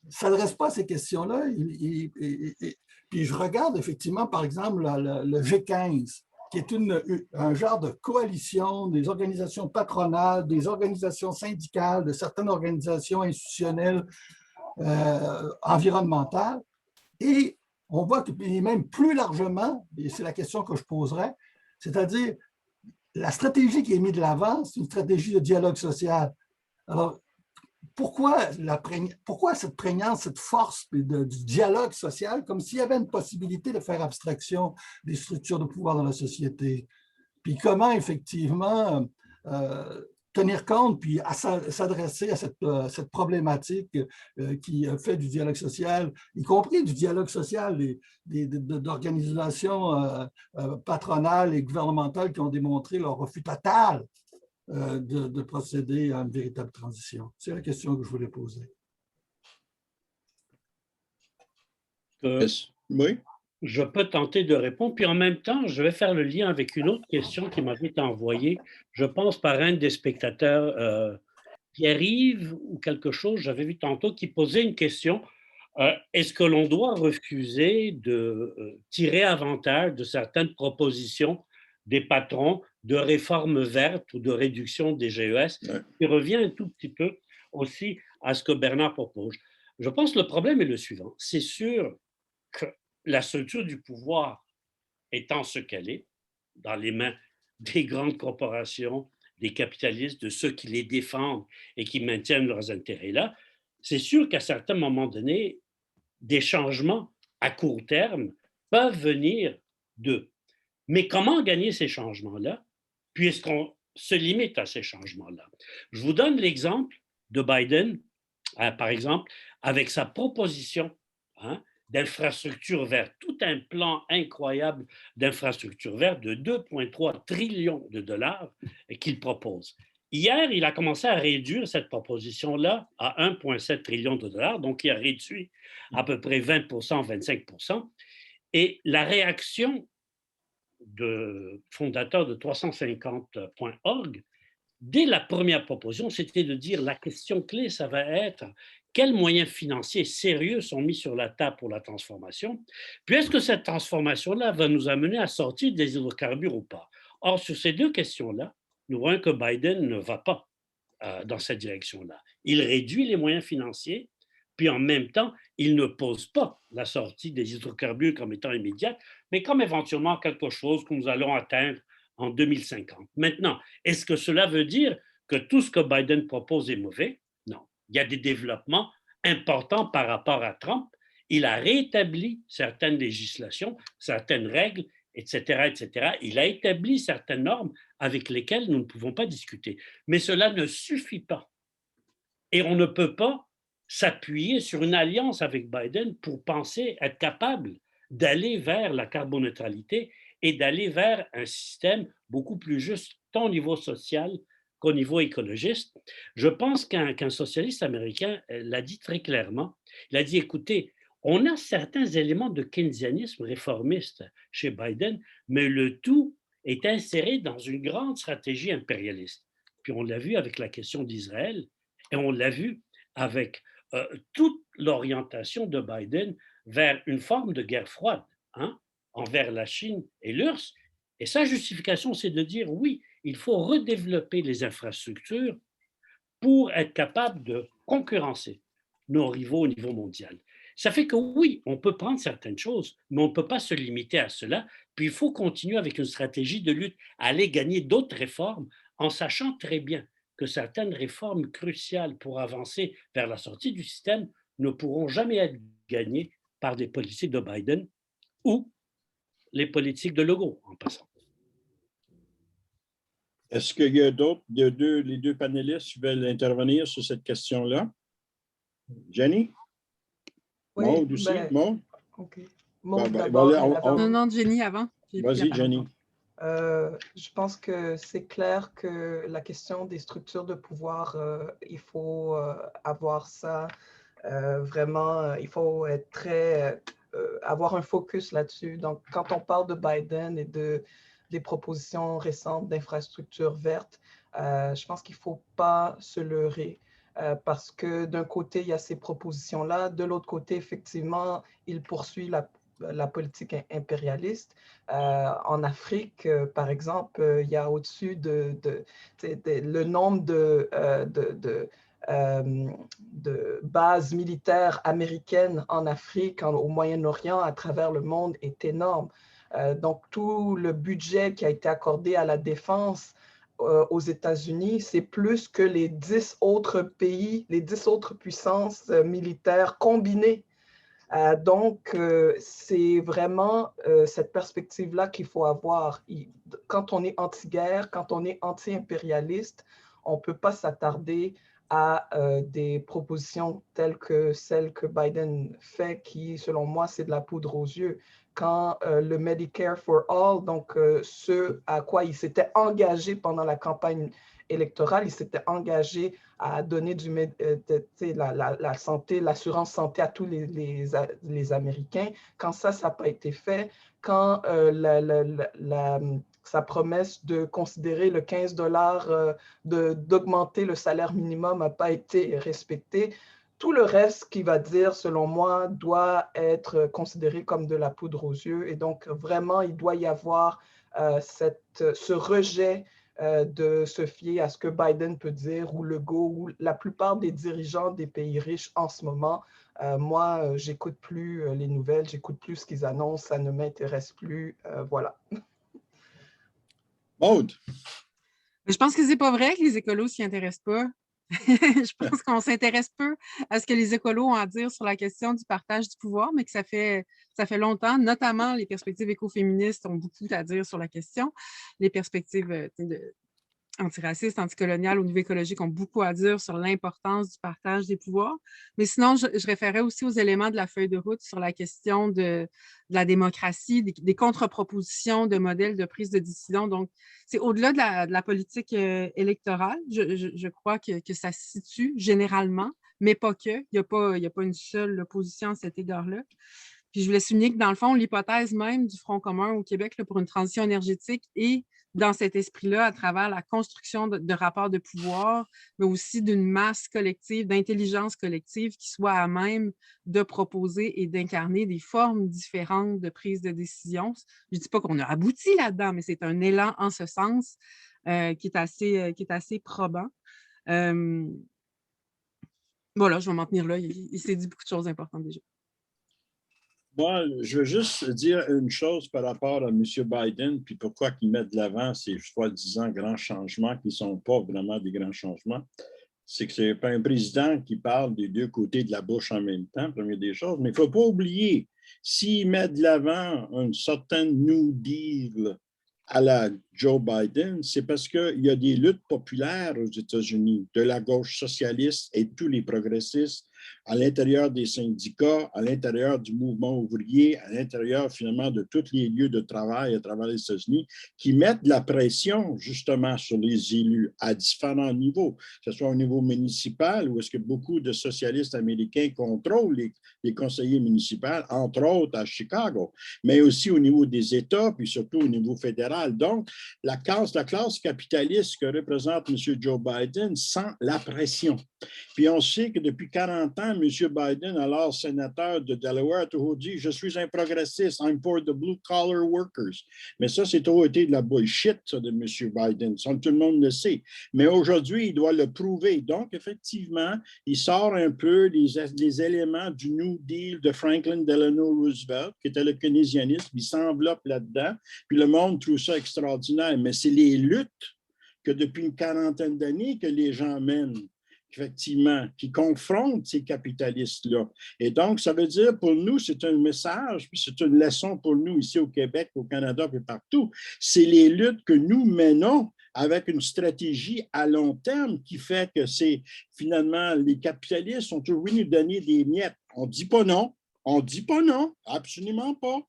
Speaker 6: s'adresse pas à ces questions-là. Puis je regarde effectivement, par exemple, le G15, qui est un genre de coalition des organisations patronales, des organisations syndicales, de certaines organisations institutionnelles environnementales. Et on voit que, et même plus largement, et c'est la question que je poserais, c'est-à-dire la stratégie qui est mise de l'avant, c'est une stratégie de dialogue social. Alors, pourquoi cette prégnance, cette force du dialogue social, comme s'il y avait une possibilité de faire abstraction des structures de pouvoir dans la société? Puis comment, effectivement, tenir compte, puis s'adresser à cette problématique qui fait du dialogue social, y compris du dialogue social d'organisations patronales et gouvernementales qui ont démontré leur refus total de procéder à une véritable transition. C'est la question que je voulais poser.
Speaker 1: Oui.
Speaker 4: Je peux tenter de répondre, puis en même temps, je vais faire le lien avec une autre question qui m'avait été envoyée, je pense par un des spectateurs, Pierre-Yves ou quelque chose, j'avais vu tantôt, qui posait une question. Est-ce que l'on doit refuser de tirer avantage de certaines propositions des patrons de réforme verte ou de réduction des GES, qui revient un tout petit peu aussi à ce que Bernard propose. Je pense que le problème est le suivant. C'est sûr que la structure du pouvoir étant ce qu'elle est, dans les mains des grandes corporations, des capitalistes, de ceux qui les défendent et qui maintiennent leurs intérêts là, c'est sûr qu'à certains moments donnés, des changements à court terme peuvent venir d'eux. Mais comment gagner ces changements-là, puisqu'on se limite à ces changements-là? Je vous donne l'exemple de Biden, par exemple, avec sa proposition d'infrastructure verte, tout un plan incroyable d'infrastructure verte de 2,3 trillions de dollars qu'il propose. Hier, il a commencé à réduire cette proposition-là à 1,7 trillion de dollars, donc il a réduit à peu près 20%, 25%. Et la réaction de fondateur de 350.org, dès la première proposition, c'était de dire la question clé, ça va être quels moyens financiers sérieux sont mis sur la table pour la transformation, puis est-ce que cette transformation-là va nous amener à sortir des hydrocarbures ou pas? Or, sur ces deux questions-là, nous voyons que Biden ne va pas dans cette direction-là. Il réduit les moyens financiers, puis en même temps, il ne pose pas la sortie des hydrocarbures comme étant immédiate, mais comme éventuellement quelque chose que nous allons atteindre en 2050. Maintenant, est-ce que cela veut dire que tout ce que Biden propose est mauvais? Non. Il y a des développements importants par rapport à Trump. Il a rétabli certaines législations, certaines règles, etc., etc. Il a établi certaines normes avec lesquelles nous ne pouvons pas discuter. Mais cela ne suffit pas. Et on ne peut pas s'appuyer sur une alliance avec Biden pour penser être capable d'aller vers la carboneutralité et d'aller vers un système beaucoup plus juste, tant au niveau social qu'au niveau écologiste. Je pense qu'un socialiste américain l'a dit très clairement. Il a dit, écoutez, on a certains éléments de keynésianisme réformiste chez Biden, mais le tout est inséré dans une grande stratégie impérialiste. Puis on l'a vu avec la question d'Israël et on l'a vu avec toute l'orientation de Biden vers une forme de guerre froide envers la Chine et l'URSS. Et sa justification, c'est de dire oui, il faut redévelopper les infrastructures pour être capable de concurrencer nos rivaux au niveau mondial. Ça fait que oui, on peut prendre certaines choses, mais on ne peut pas se limiter à cela. Puis il faut continuer avec une stratégie de lutte, aller gagner d'autres réformes en sachant très bien que certaines réformes cruciales pour avancer vers la sortie du système ne pourront jamais être gagnées par des politiques de Biden ou les politiques de Legault, en passant.
Speaker 1: Est-ce qu'il y a d'autres, les deux panélistes qui veulent intervenir sur cette question-là? Jenny?
Speaker 2: Oui,
Speaker 1: Maud aussi? Maud?
Speaker 2: OK. Maud d'abord.
Speaker 3: Non, Jenny avant.
Speaker 1: Vas-y, Jenny.
Speaker 2: Je pense que c'est clair que la question des structures de pouvoir, il faut avoir ça vraiment, il faut être très avoir un focus là-dessus. Donc, quand on parle de Biden et des propositions récentes d'infrastructures vertes, je pense qu'il ne faut pas se leurrer. Parce que d'un côté, il y a ces propositions-là. De l'autre côté, effectivement, il poursuit la politique impérialiste. En Afrique, par exemple, il y a au-dessus le nombre de bases militaires américaines en Afrique, au Moyen-Orient, à travers le monde est énorme. Donc, tout le budget qui a été accordé à la défense aux États-Unis, c'est plus que les 10 autres pays, les 10 autres puissances militaires combinées. Donc, c'est vraiment cette perspective-là qu'il faut avoir. Quand on est anti-guerre, quand on est anti-impérialiste, on ne peut pas s'attarder à des propositions telles que celles que Biden fait, qui, selon moi, c'est de la poudre aux yeux. Quand le Medicare for All, donc ce à quoi il s'était engagé pendant la campagne électorale, il s'était engagé à donner la santé, l'assurance santé à tous les Américains. Quand ça n'a pas été fait, quand sa promesse de considérer le 15 $, d'augmenter le salaire minimum n'a pas été respectée, tout le reste qui va dire, selon moi, doit être considéré comme de la poudre aux yeux. Et donc, vraiment, il doit y avoir ce rejet de se fier à ce que Biden peut dire ou Legault ou la plupart des dirigeants des pays riches en ce moment. Moi, j'écoute plus les nouvelles, j'écoute plus ce qu'ils annoncent, ça ne m'intéresse plus. Voilà.
Speaker 1: Maude.
Speaker 3: Je pense que c'est pas vrai que les écolos s'y intéressent pas. Je pense qu'on s'intéresse peu à ce que les écolos ont à dire sur la question du partage du pouvoir, mais que ça fait longtemps, notamment les perspectives écoféministes ont beaucoup à dire sur la question. Les perspectives antiracistes, anticoloniales au niveau écologique ont beaucoup à dire sur l'importance du partage des pouvoirs. Mais sinon, je référais aussi aux éléments de la feuille de route sur la question de la démocratie, des contre-propositions de modèles de prise de décision. Donc, c'est au-delà de la politique électorale. Je crois que ça se situe généralement, mais pas que. Il n'y a pas une seule position à cet égard-là. Puis je voulais souligner que, dans le fond, l'hypothèse même du Front commun au Québec là, pour une transition énergétique est dans cet esprit-là, à travers la construction de rapports de pouvoir, mais aussi d'une masse collective, d'intelligence collective qui soit à même de proposer et d'incarner des formes différentes de prise de décision. Je ne dis pas qu'on a abouti là-dedans, mais c'est un élan en ce sens qui est assez probant. Voilà, je vais m'en tenir là. Il s'est dit beaucoup de choses importantes déjà.
Speaker 1: Moi, je veux juste dire une chose par rapport à M. Biden, puis pourquoi il met de l'avant ces soi-disant grands changements qui ne sont pas vraiment des grands changements. C'est que ce n'est pas un président qui parle des deux côtés de la bouche en même temps, première des choses, mais il ne faut pas oublier, s'il met de l'avant une certaine New Deal à la Joe Biden, c'est parce qu'il y a des luttes populaires aux États-Unis, de la gauche socialiste et tous les progressistes, à l'intérieur des syndicats, à l'intérieur du mouvement ouvrier, à l'intérieur finalement de tous les lieux de travail à travers les États-Unis, qui mettent de la pression justement sur les élus à différents niveaux, que ce soit au niveau municipal, où est-ce que beaucoup de socialistes américains contrôlent les conseillers municipaux, entre autres à Chicago, mais aussi au niveau des États, puis surtout au niveau fédéral. Donc, la classe capitaliste que représente M. Joe Biden sent la pression. Puis on sait que depuis 40 ans, M. Biden, alors sénateur de Delaware, a toujours dit « Je suis un progressiste, I'm for the blue-collar workers ». Mais ça, c'est toujours été de la bullshit, ça, de M. Biden. Ça, tout le monde le sait. Mais aujourd'hui, il doit le prouver. Donc, effectivement, il sort un peu des éléments du New Deal de Franklin Delano Roosevelt, qui était le keynésianisme, il s'enveloppe là-dedans, puis le monde trouve ça extraordinaire. Mais c'est les luttes que depuis une quarantaine d'années que les gens mènent, effectivement, qui confrontent ces capitalistes-là. Et donc, ça veut dire pour nous, c'est un message, puis c'est une leçon pour nous ici au Québec, au Canada, puis partout. C'est les luttes que nous menons avec une stratégie à long terme qui fait que c'est finalement, les capitalistes sont toujours venus nous donner des miettes. On ne dit pas non, absolument pas.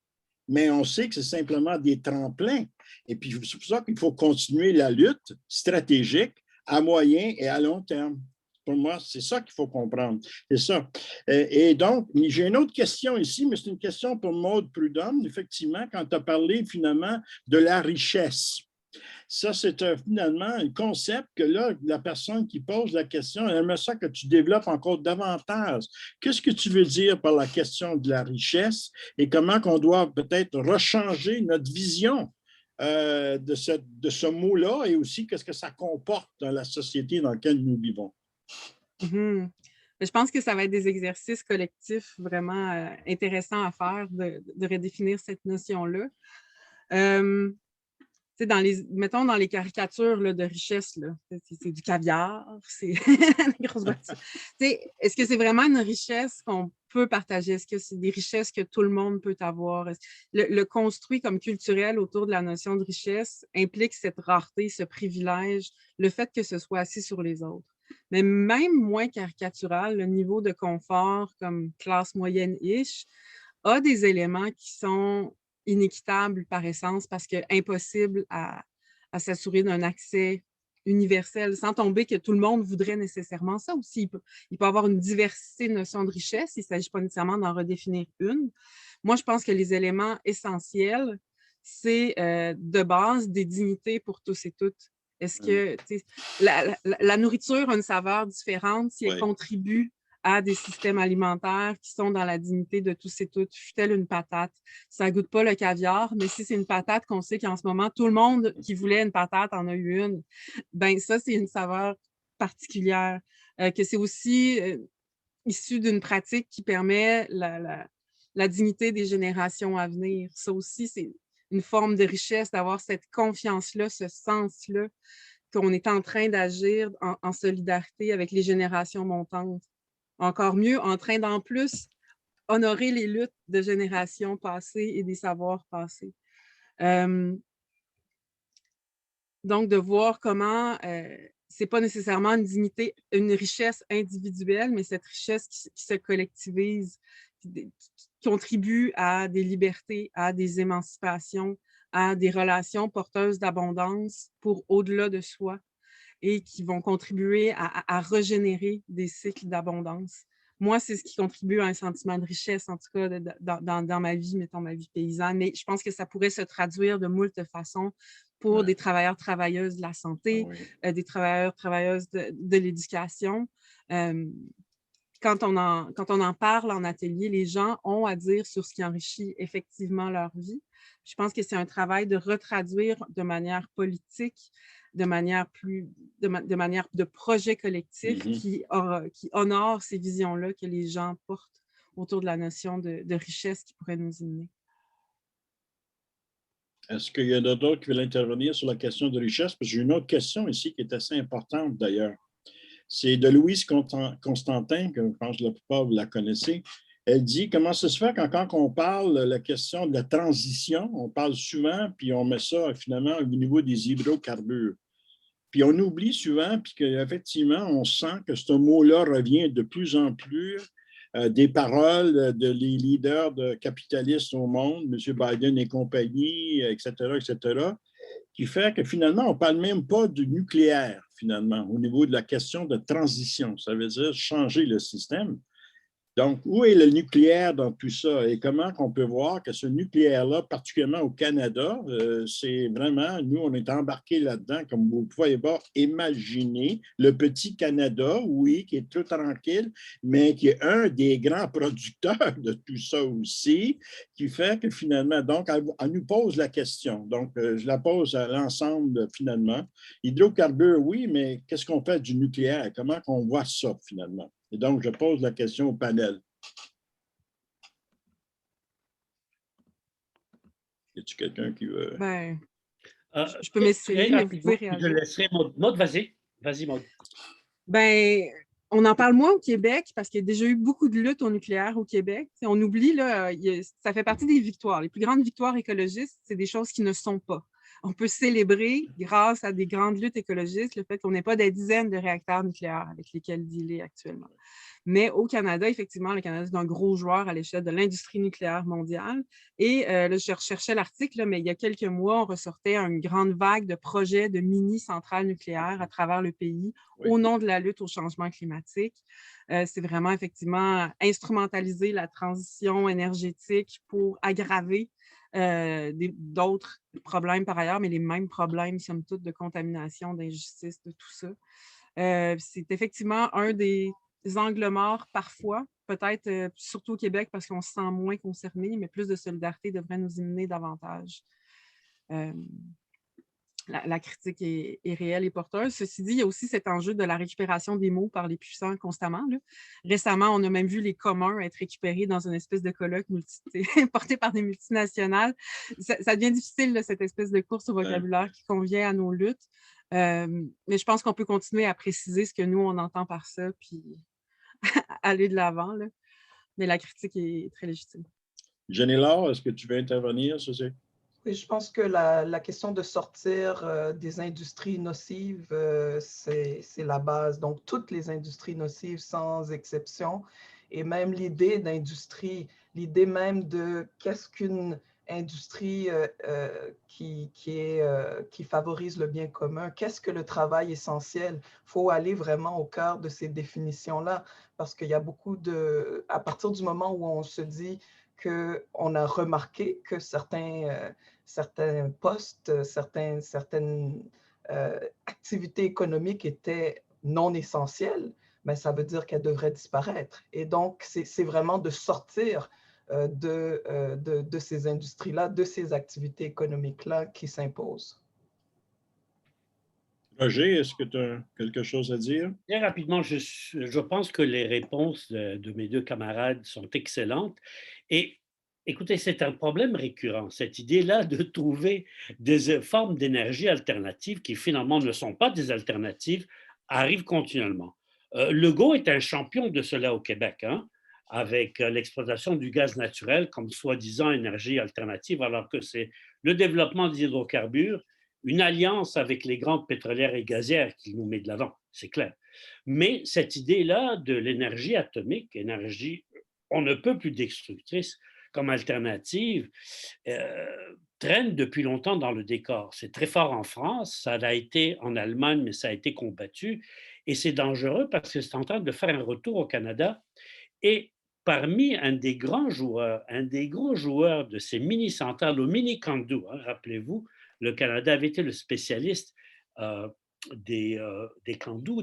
Speaker 1: Mais on sait que c'est simplement des tremplins. Et puis, c'est pour ça qu'il faut continuer la lutte stratégique à moyen et à long terme. Pour moi, c'est ça qu'il faut comprendre. C'est ça. Et donc, j'ai une autre question ici, mais c'est une question pour Maude Prudhomme. Effectivement, quand tu as parlé finalement de la richesse. Ça, c'est finalement un concept que là, la personne qui pose la question, elle aimerait ça que tu développes encore davantage. Qu'est-ce que tu veux dire par la question de la richesse et comment qu'on doit peut-être rechanger notre vision de ce mot-là et aussi qu'est-ce que ça comporte dans la société dans laquelle nous vivons?
Speaker 3: Mm-hmm. Je pense que ça va être des exercices collectifs vraiment intéressants à faire de redéfinir cette notion-là. Mettons dans les caricatures là, de richesse, c'est du caviar, c'est une grosse voiture. Est-ce que c'est vraiment une richesse qu'on peut partager? Est-ce que c'est des richesses que tout le monde peut avoir? Le construit comme culturel autour de la notion de richesse implique cette rareté, ce privilège, le fait que ce soit assis sur les autres. Mais même moins caricatural, le niveau de confort comme classe moyenne-ish a des éléments qui sont inéquitable par essence parce que impossible à s'assurer d'un accès universel sans tomber que tout le monde voudrait nécessairement ça aussi. Il peut y avoir une diversité de notions de richesse, il ne s'agit pas nécessairement d'en redéfinir une. Moi, je pense que les éléments essentiels, c'est de base des dignités pour tous et toutes. Est-ce que la nourriture a une saveur différente si elle contribue à des systèmes alimentaires qui sont dans la dignité de tous et toutes, fût-elle une patate. Ça ne goûte pas le caviar, mais si c'est une patate qu'on sait qu'en ce moment, tout le monde qui voulait une patate en a eu une, ben ça, c'est une saveur particulière. Que c'est aussi issu d'une pratique qui permet la dignité des générations à venir. Ça aussi, c'est une forme de richesse d'avoir cette confiance-là, ce sens-là, qu'on est en train d'agir en solidarité avec les générations montantes. Encore mieux, en train d'en plus honorer les luttes de générations passées et des savoirs passés. Donc, de voir comment c'est pas nécessairement une dignité, une richesse individuelle, mais cette richesse qui se collectivise, qui contribue à des libertés, à des émancipations, à des relations porteuses d'abondance pour au-delà de soi, et qui vont contribuer à régénérer des cycles d'abondance. Moi, c'est ce qui contribue à un sentiment de richesse, en tout cas, dans ma vie, mettons ma vie paysanne. Mais je pense que ça pourrait se traduire de moult façons pour des travailleurs, travailleuses de la santé, des travailleurs, travailleuses de l'éducation. Quand on en parle en atelier, les gens ont à dire sur ce qui enrichit effectivement leur vie. Je pense que c'est un travail de retraduire de manière politique, de manière de projet collectif qui honore ces visions-là que les gens portent autour de la notion de richesse qui pourrait nous unir.
Speaker 1: Est-ce qu'il y en a d'autres qui veulent intervenir sur la question de richesse? Parce que j'ai une autre question ici qui est assez importante d'ailleurs. C'est de Louise Constantin, que je pense que la plupart vous la connaissez. Elle dit comment ça se fait quand on parle de la question de la transition, on parle souvent, puis on met ça finalement au niveau des hydrocarbures. Puis on oublie souvent, puis qu'effectivement, on sent que ce mot-là revient de plus en plus des paroles des leaders capitalistes au monde, M. Biden et compagnie, etc., qui fait que finalement, on ne parle même pas du nucléaire, finalement, au niveau de la question de transition. Ça veut dire changer le système. Donc, où est le nucléaire dans tout ça et comment on peut voir que ce nucléaire-là, particulièrement au Canada, c'est vraiment, nous, on est embarqués là-dedans, comme vous pouvez imaginer, le petit Canada, oui, qui est tout tranquille, mais qui est un des grands producteurs de tout ça aussi, qui fait que finalement, donc, elle nous pose la question. Donc, je la pose à l'ensemble finalement. Hydrocarbures, oui, mais qu'est-ce qu'on fait du nucléaire? Comment on voit ça finalement? Et donc, je pose la question au panel. Y a-t-il quelqu'un qui veut…
Speaker 3: je peux m'essayer, mais vous pouvez réagir.
Speaker 4: Je laisserai Maude, vas-y. Vas-y, Maude.
Speaker 3: On en parle moins au Québec parce qu'il y a déjà eu beaucoup de luttes au nucléaire au Québec. On oublie, là, ça fait partie des victoires. Les plus grandes victoires écologistes, c'est des choses qui ne sont pas. on peut célébrer, grâce à des grandes luttes écologistes, le fait qu'on n'ait pas des dizaines de réacteurs nucléaires avec lesquels dealer actuellement. Mais au Canada, effectivement, le Canada est un gros joueur à l'échelle de l'industrie nucléaire mondiale. Et là, je recherchais l'article, mais il y a quelques mois, on ressortait une grande vague de projets de mini-centrales nucléaires à travers le pays au nom de la lutte au changement climatique. C'est vraiment, effectivement, instrumentaliser la transition énergétique pour aggraver d'autres problèmes par ailleurs, mais les mêmes problèmes, somme toute, de contamination, d'injustice, de tout ça. C'est effectivement un des angles morts parfois, peut-être surtout au Québec parce qu'on se sent moins concerné, mais plus de solidarité devrait nous y mener davantage. La critique est réelle et porteuse. Ceci dit, il y a aussi cet enjeu de la récupération des mots par les puissants constamment. Là. Récemment, on a même vu les communs être récupérés dans une espèce de colloque porté par des multinationales. Ça devient difficile, là, cette espèce de course au vocabulaire qui convient à nos luttes. Mais je pense qu'on peut continuer à préciser ce que nous, on entend par ça, puis aller de l'avant. Mais la critique est très légitime.
Speaker 1: Jenny-Laure, est-ce que tu veux intervenir sur ça?
Speaker 2: Oui, je pense que la question de sortir des industries nocives, c'est la base. Donc, toutes les industries nocives, sans exception, et même l'idée d'industrie, l'idée même de qu'est-ce qu'une industrie qui favorise le bien commun, qu'est-ce que le travail essentiel? Il faut aller vraiment au cœur de ces définitions-là, parce qu'il y a beaucoup de... À partir du moment où on se dit qu'on a remarqué que certains postes, certaines activités économiques étaient non essentielles, mais ça veut dire qu'elles devraient disparaître. Et donc, c'est vraiment de sortir de ces industries-là, de ces activités économiques-là qui s'imposent.
Speaker 1: Roger, est-ce que tu as quelque chose à dire?
Speaker 4: Très rapidement, je pense que les réponses de mes deux camarades sont excellentes. Et écoutez, c'est un problème récurrent, cette idée-là de trouver des formes d'énergie alternatives qui finalement ne sont pas des alternatives, arrive continuellement. Legault est un champion de cela au Québec, hein, avec l'exploitation du gaz naturel comme soi-disant énergie alternative, alors que c'est le développement des hydrocarbures, une alliance avec les grandes pétrolières et gazières qui nous met de l'avant, c'est clair. Mais cette idée-là de l'énergie atomique, énergie on ne peut plus destructrice comme alternative, traîne depuis longtemps dans le décor. C'est très fort en France, ça l'a été en Allemagne, mais ça a été combattu. Et c'est dangereux parce que c'est en train de faire un retour au Canada. Et parmi un des grands joueurs, un des gros joueurs de ces mini-centrales au mini-Candu, hein, rappelez-vous, le Canada avait été le spécialiste des Candu,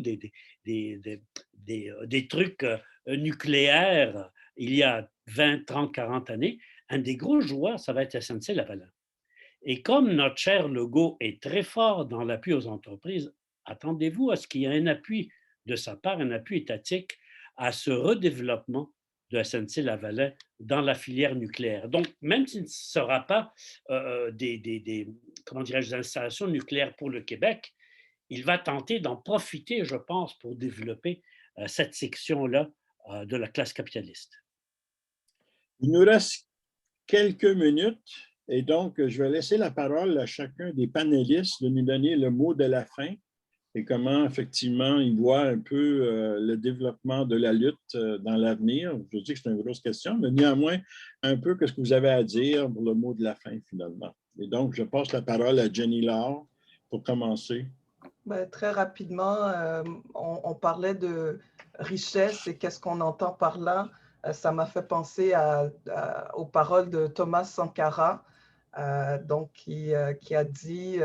Speaker 4: des trucs nucléaires il y a 20, 30, 40 années. Un des gros joueurs, ça va être SNC-Lavalin. Et comme notre cher Legault est très fort dans l'appui aux entreprises, attendez-vous à ce qu'il y ait un appui de sa part, un appui étatique à ce redéveloppement de SNC-Lavalin dans la filière nucléaire. Donc, même s'il ne sera pas comment dirais-je, des installations nucléaires pour le Québec, il va tenter d'en profiter, je pense, pour développer cette section-là de la classe capitaliste.
Speaker 1: Il nous reste quelques minutes et donc je vais laisser la parole à chacun des panélistes de nous donner le mot de la fin et comment effectivement ils voient un peu le développement de la lutte dans l'avenir. Je dis que c'est une grosse question, mais néanmoins un peu qu'est-ce que vous avez à dire pour le mot de la fin finalement. Et donc je passe la parole à Jenny-Laure pour commencer.
Speaker 2: Ben, très rapidement, on parlait de richesse et qu'est-ce qu'on entend par là. Ça m'a fait penser aux paroles de Thomas Sankara, donc, qui a dit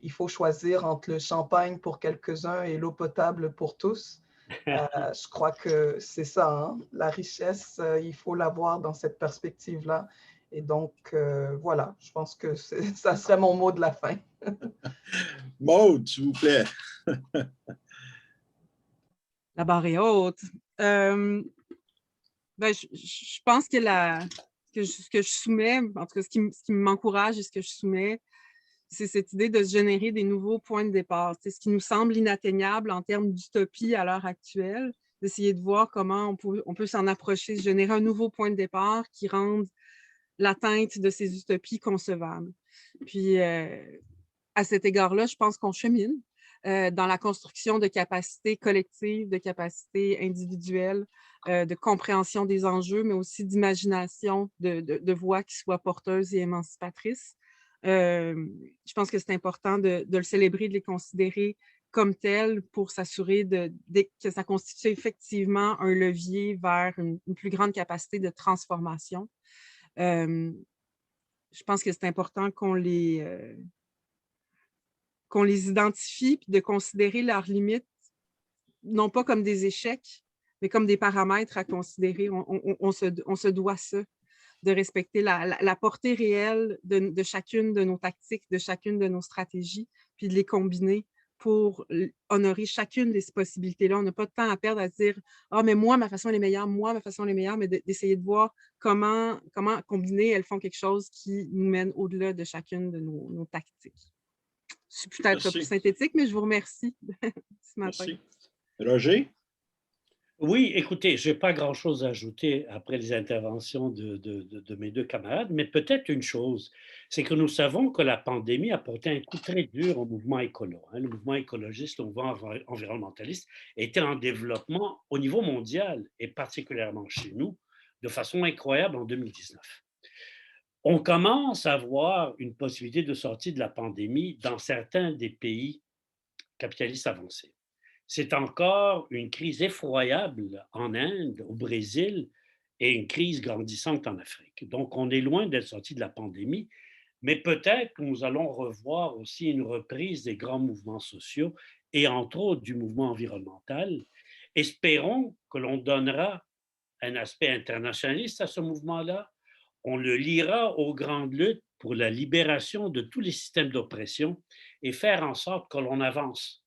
Speaker 2: il faut choisir entre le champagne pour quelques-uns et l'eau potable pour tous. Je crois que c'est ça, hein? La richesse, il faut l'avoir dans cette perspective-là. Et donc, voilà, je pense que ça serait mon mot de la fin.
Speaker 1: Maude, s'il vous plaît.
Speaker 3: La barre est haute. Je pense que ce que je soumets, en tout cas ce qui m'encourage et ce que je soumets, c'est cette idée de se générer des nouveaux points de départ. C'est ce qui nous semble inatteignable en termes d'utopie à l'heure actuelle, d'essayer de voir comment on peut s'en approcher, se générer un nouveau point de départ qui rende l'atteinte de ces utopies concevables. Puis, à cet égard-là, je pense qu'on chemine dans la construction de capacités collectives, de capacités individuelles, de compréhension des enjeux, mais aussi d'imagination de voix qui soient porteuses et émancipatrices. Je pense que c'est important de le célébrer, de les considérer comme tels pour s'assurer que ça constitue effectivement un levier vers une plus grande capacité de transformation. Je pense que c'est important qu'on les identifie et de considérer leurs limites, non pas comme des échecs, mais comme des paramètres à considérer. On se doit ça, de respecter la portée réelle de chacune de nos tactiques, de chacune de nos stratégies, puis de les combiner pour honorer chacune de ces possibilités-là. On n'a pas de temps à perdre à se dire « Ah, mais moi, ma façon elle est meilleure, moi, ma façon elle est meilleure », mais d'essayer de voir comment combiner, elles font quelque chose qui nous mène au-delà de chacune de nos tactiques. Je suis peut-être plus synthétique, mais je vous remercie ce matin.
Speaker 1: Merci. Roger?
Speaker 4: Oui, écoutez, je n'ai pas grand-chose à ajouter après les interventions de mes deux camarades, mais peut-être une chose, c'est que nous savons que la pandémie a porté un coup très dur au mouvement écolo. Le mouvement écologiste, le mouvement environnementaliste était en développement au niveau mondial et particulièrement chez nous de façon incroyable en 2019. On commence à voir une possibilité de sortie de la pandémie dans certains des pays capitalistes avancés. C'est encore une crise effroyable en Inde, au Brésil, et une crise grandissante en Afrique. Donc, on est loin d'être sorti de la pandémie, mais peut-être que nous allons revoir aussi une reprise des grands mouvements sociaux et entre autres du mouvement environnemental. Espérons que l'on donnera un aspect internationaliste à ce mouvement-là. On le liera aux grandes luttes pour la libération de tous les systèmes d'oppression et faire en sorte que l'on avance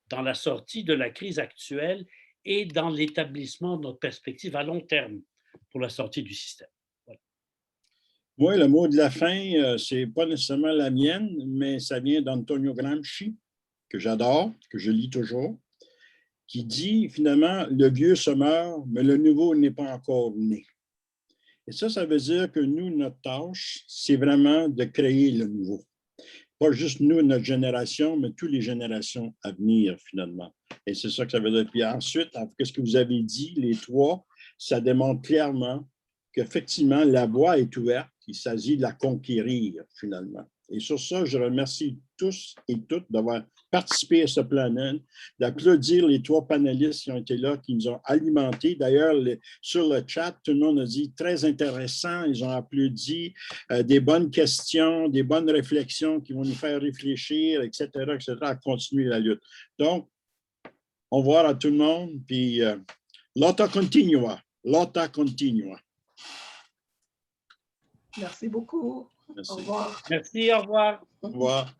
Speaker 4: dans la sortie de la crise actuelle et dans l'établissement de notre perspective à long terme pour la sortie du système. Voilà.
Speaker 1: Moi, le mot de la fin, ce n'est pas nécessairement la mienne, mais ça vient d'Antonio Gramsci, que j'adore, que je lis toujours, qui dit finalement, le vieux se meurt, mais le nouveau n'est pas encore né. Et ça veut dire que nous, notre tâche, c'est vraiment de créer le nouveau. Pas juste nous, notre génération, mais toutes les générations à venir, finalement. Et c'est ça que ça veut dire. Puis ensuite, ce que vous avez dit, les trois, ça démontre clairement qu'effectivement, la voie est ouverte. Il s'agit de la conquérir, finalement. Et sur ça, je remercie tous et toutes d'avoir participé à ce panel, d'applaudir les trois panélistes qui ont été là, qui nous ont alimentés. D'ailleurs, sur le chat, tout le monde a dit très intéressant. Ils ont applaudi des bonnes questions, des bonnes réflexions qui vont nous faire réfléchir, etc., à continuer la lutte. Donc, au revoir à tout le monde. Puis, lotta continua. Lotta continua.
Speaker 2: Merci beaucoup.
Speaker 1: Merci.
Speaker 2: Au revoir.
Speaker 4: Merci, au revoir.
Speaker 1: Au revoir.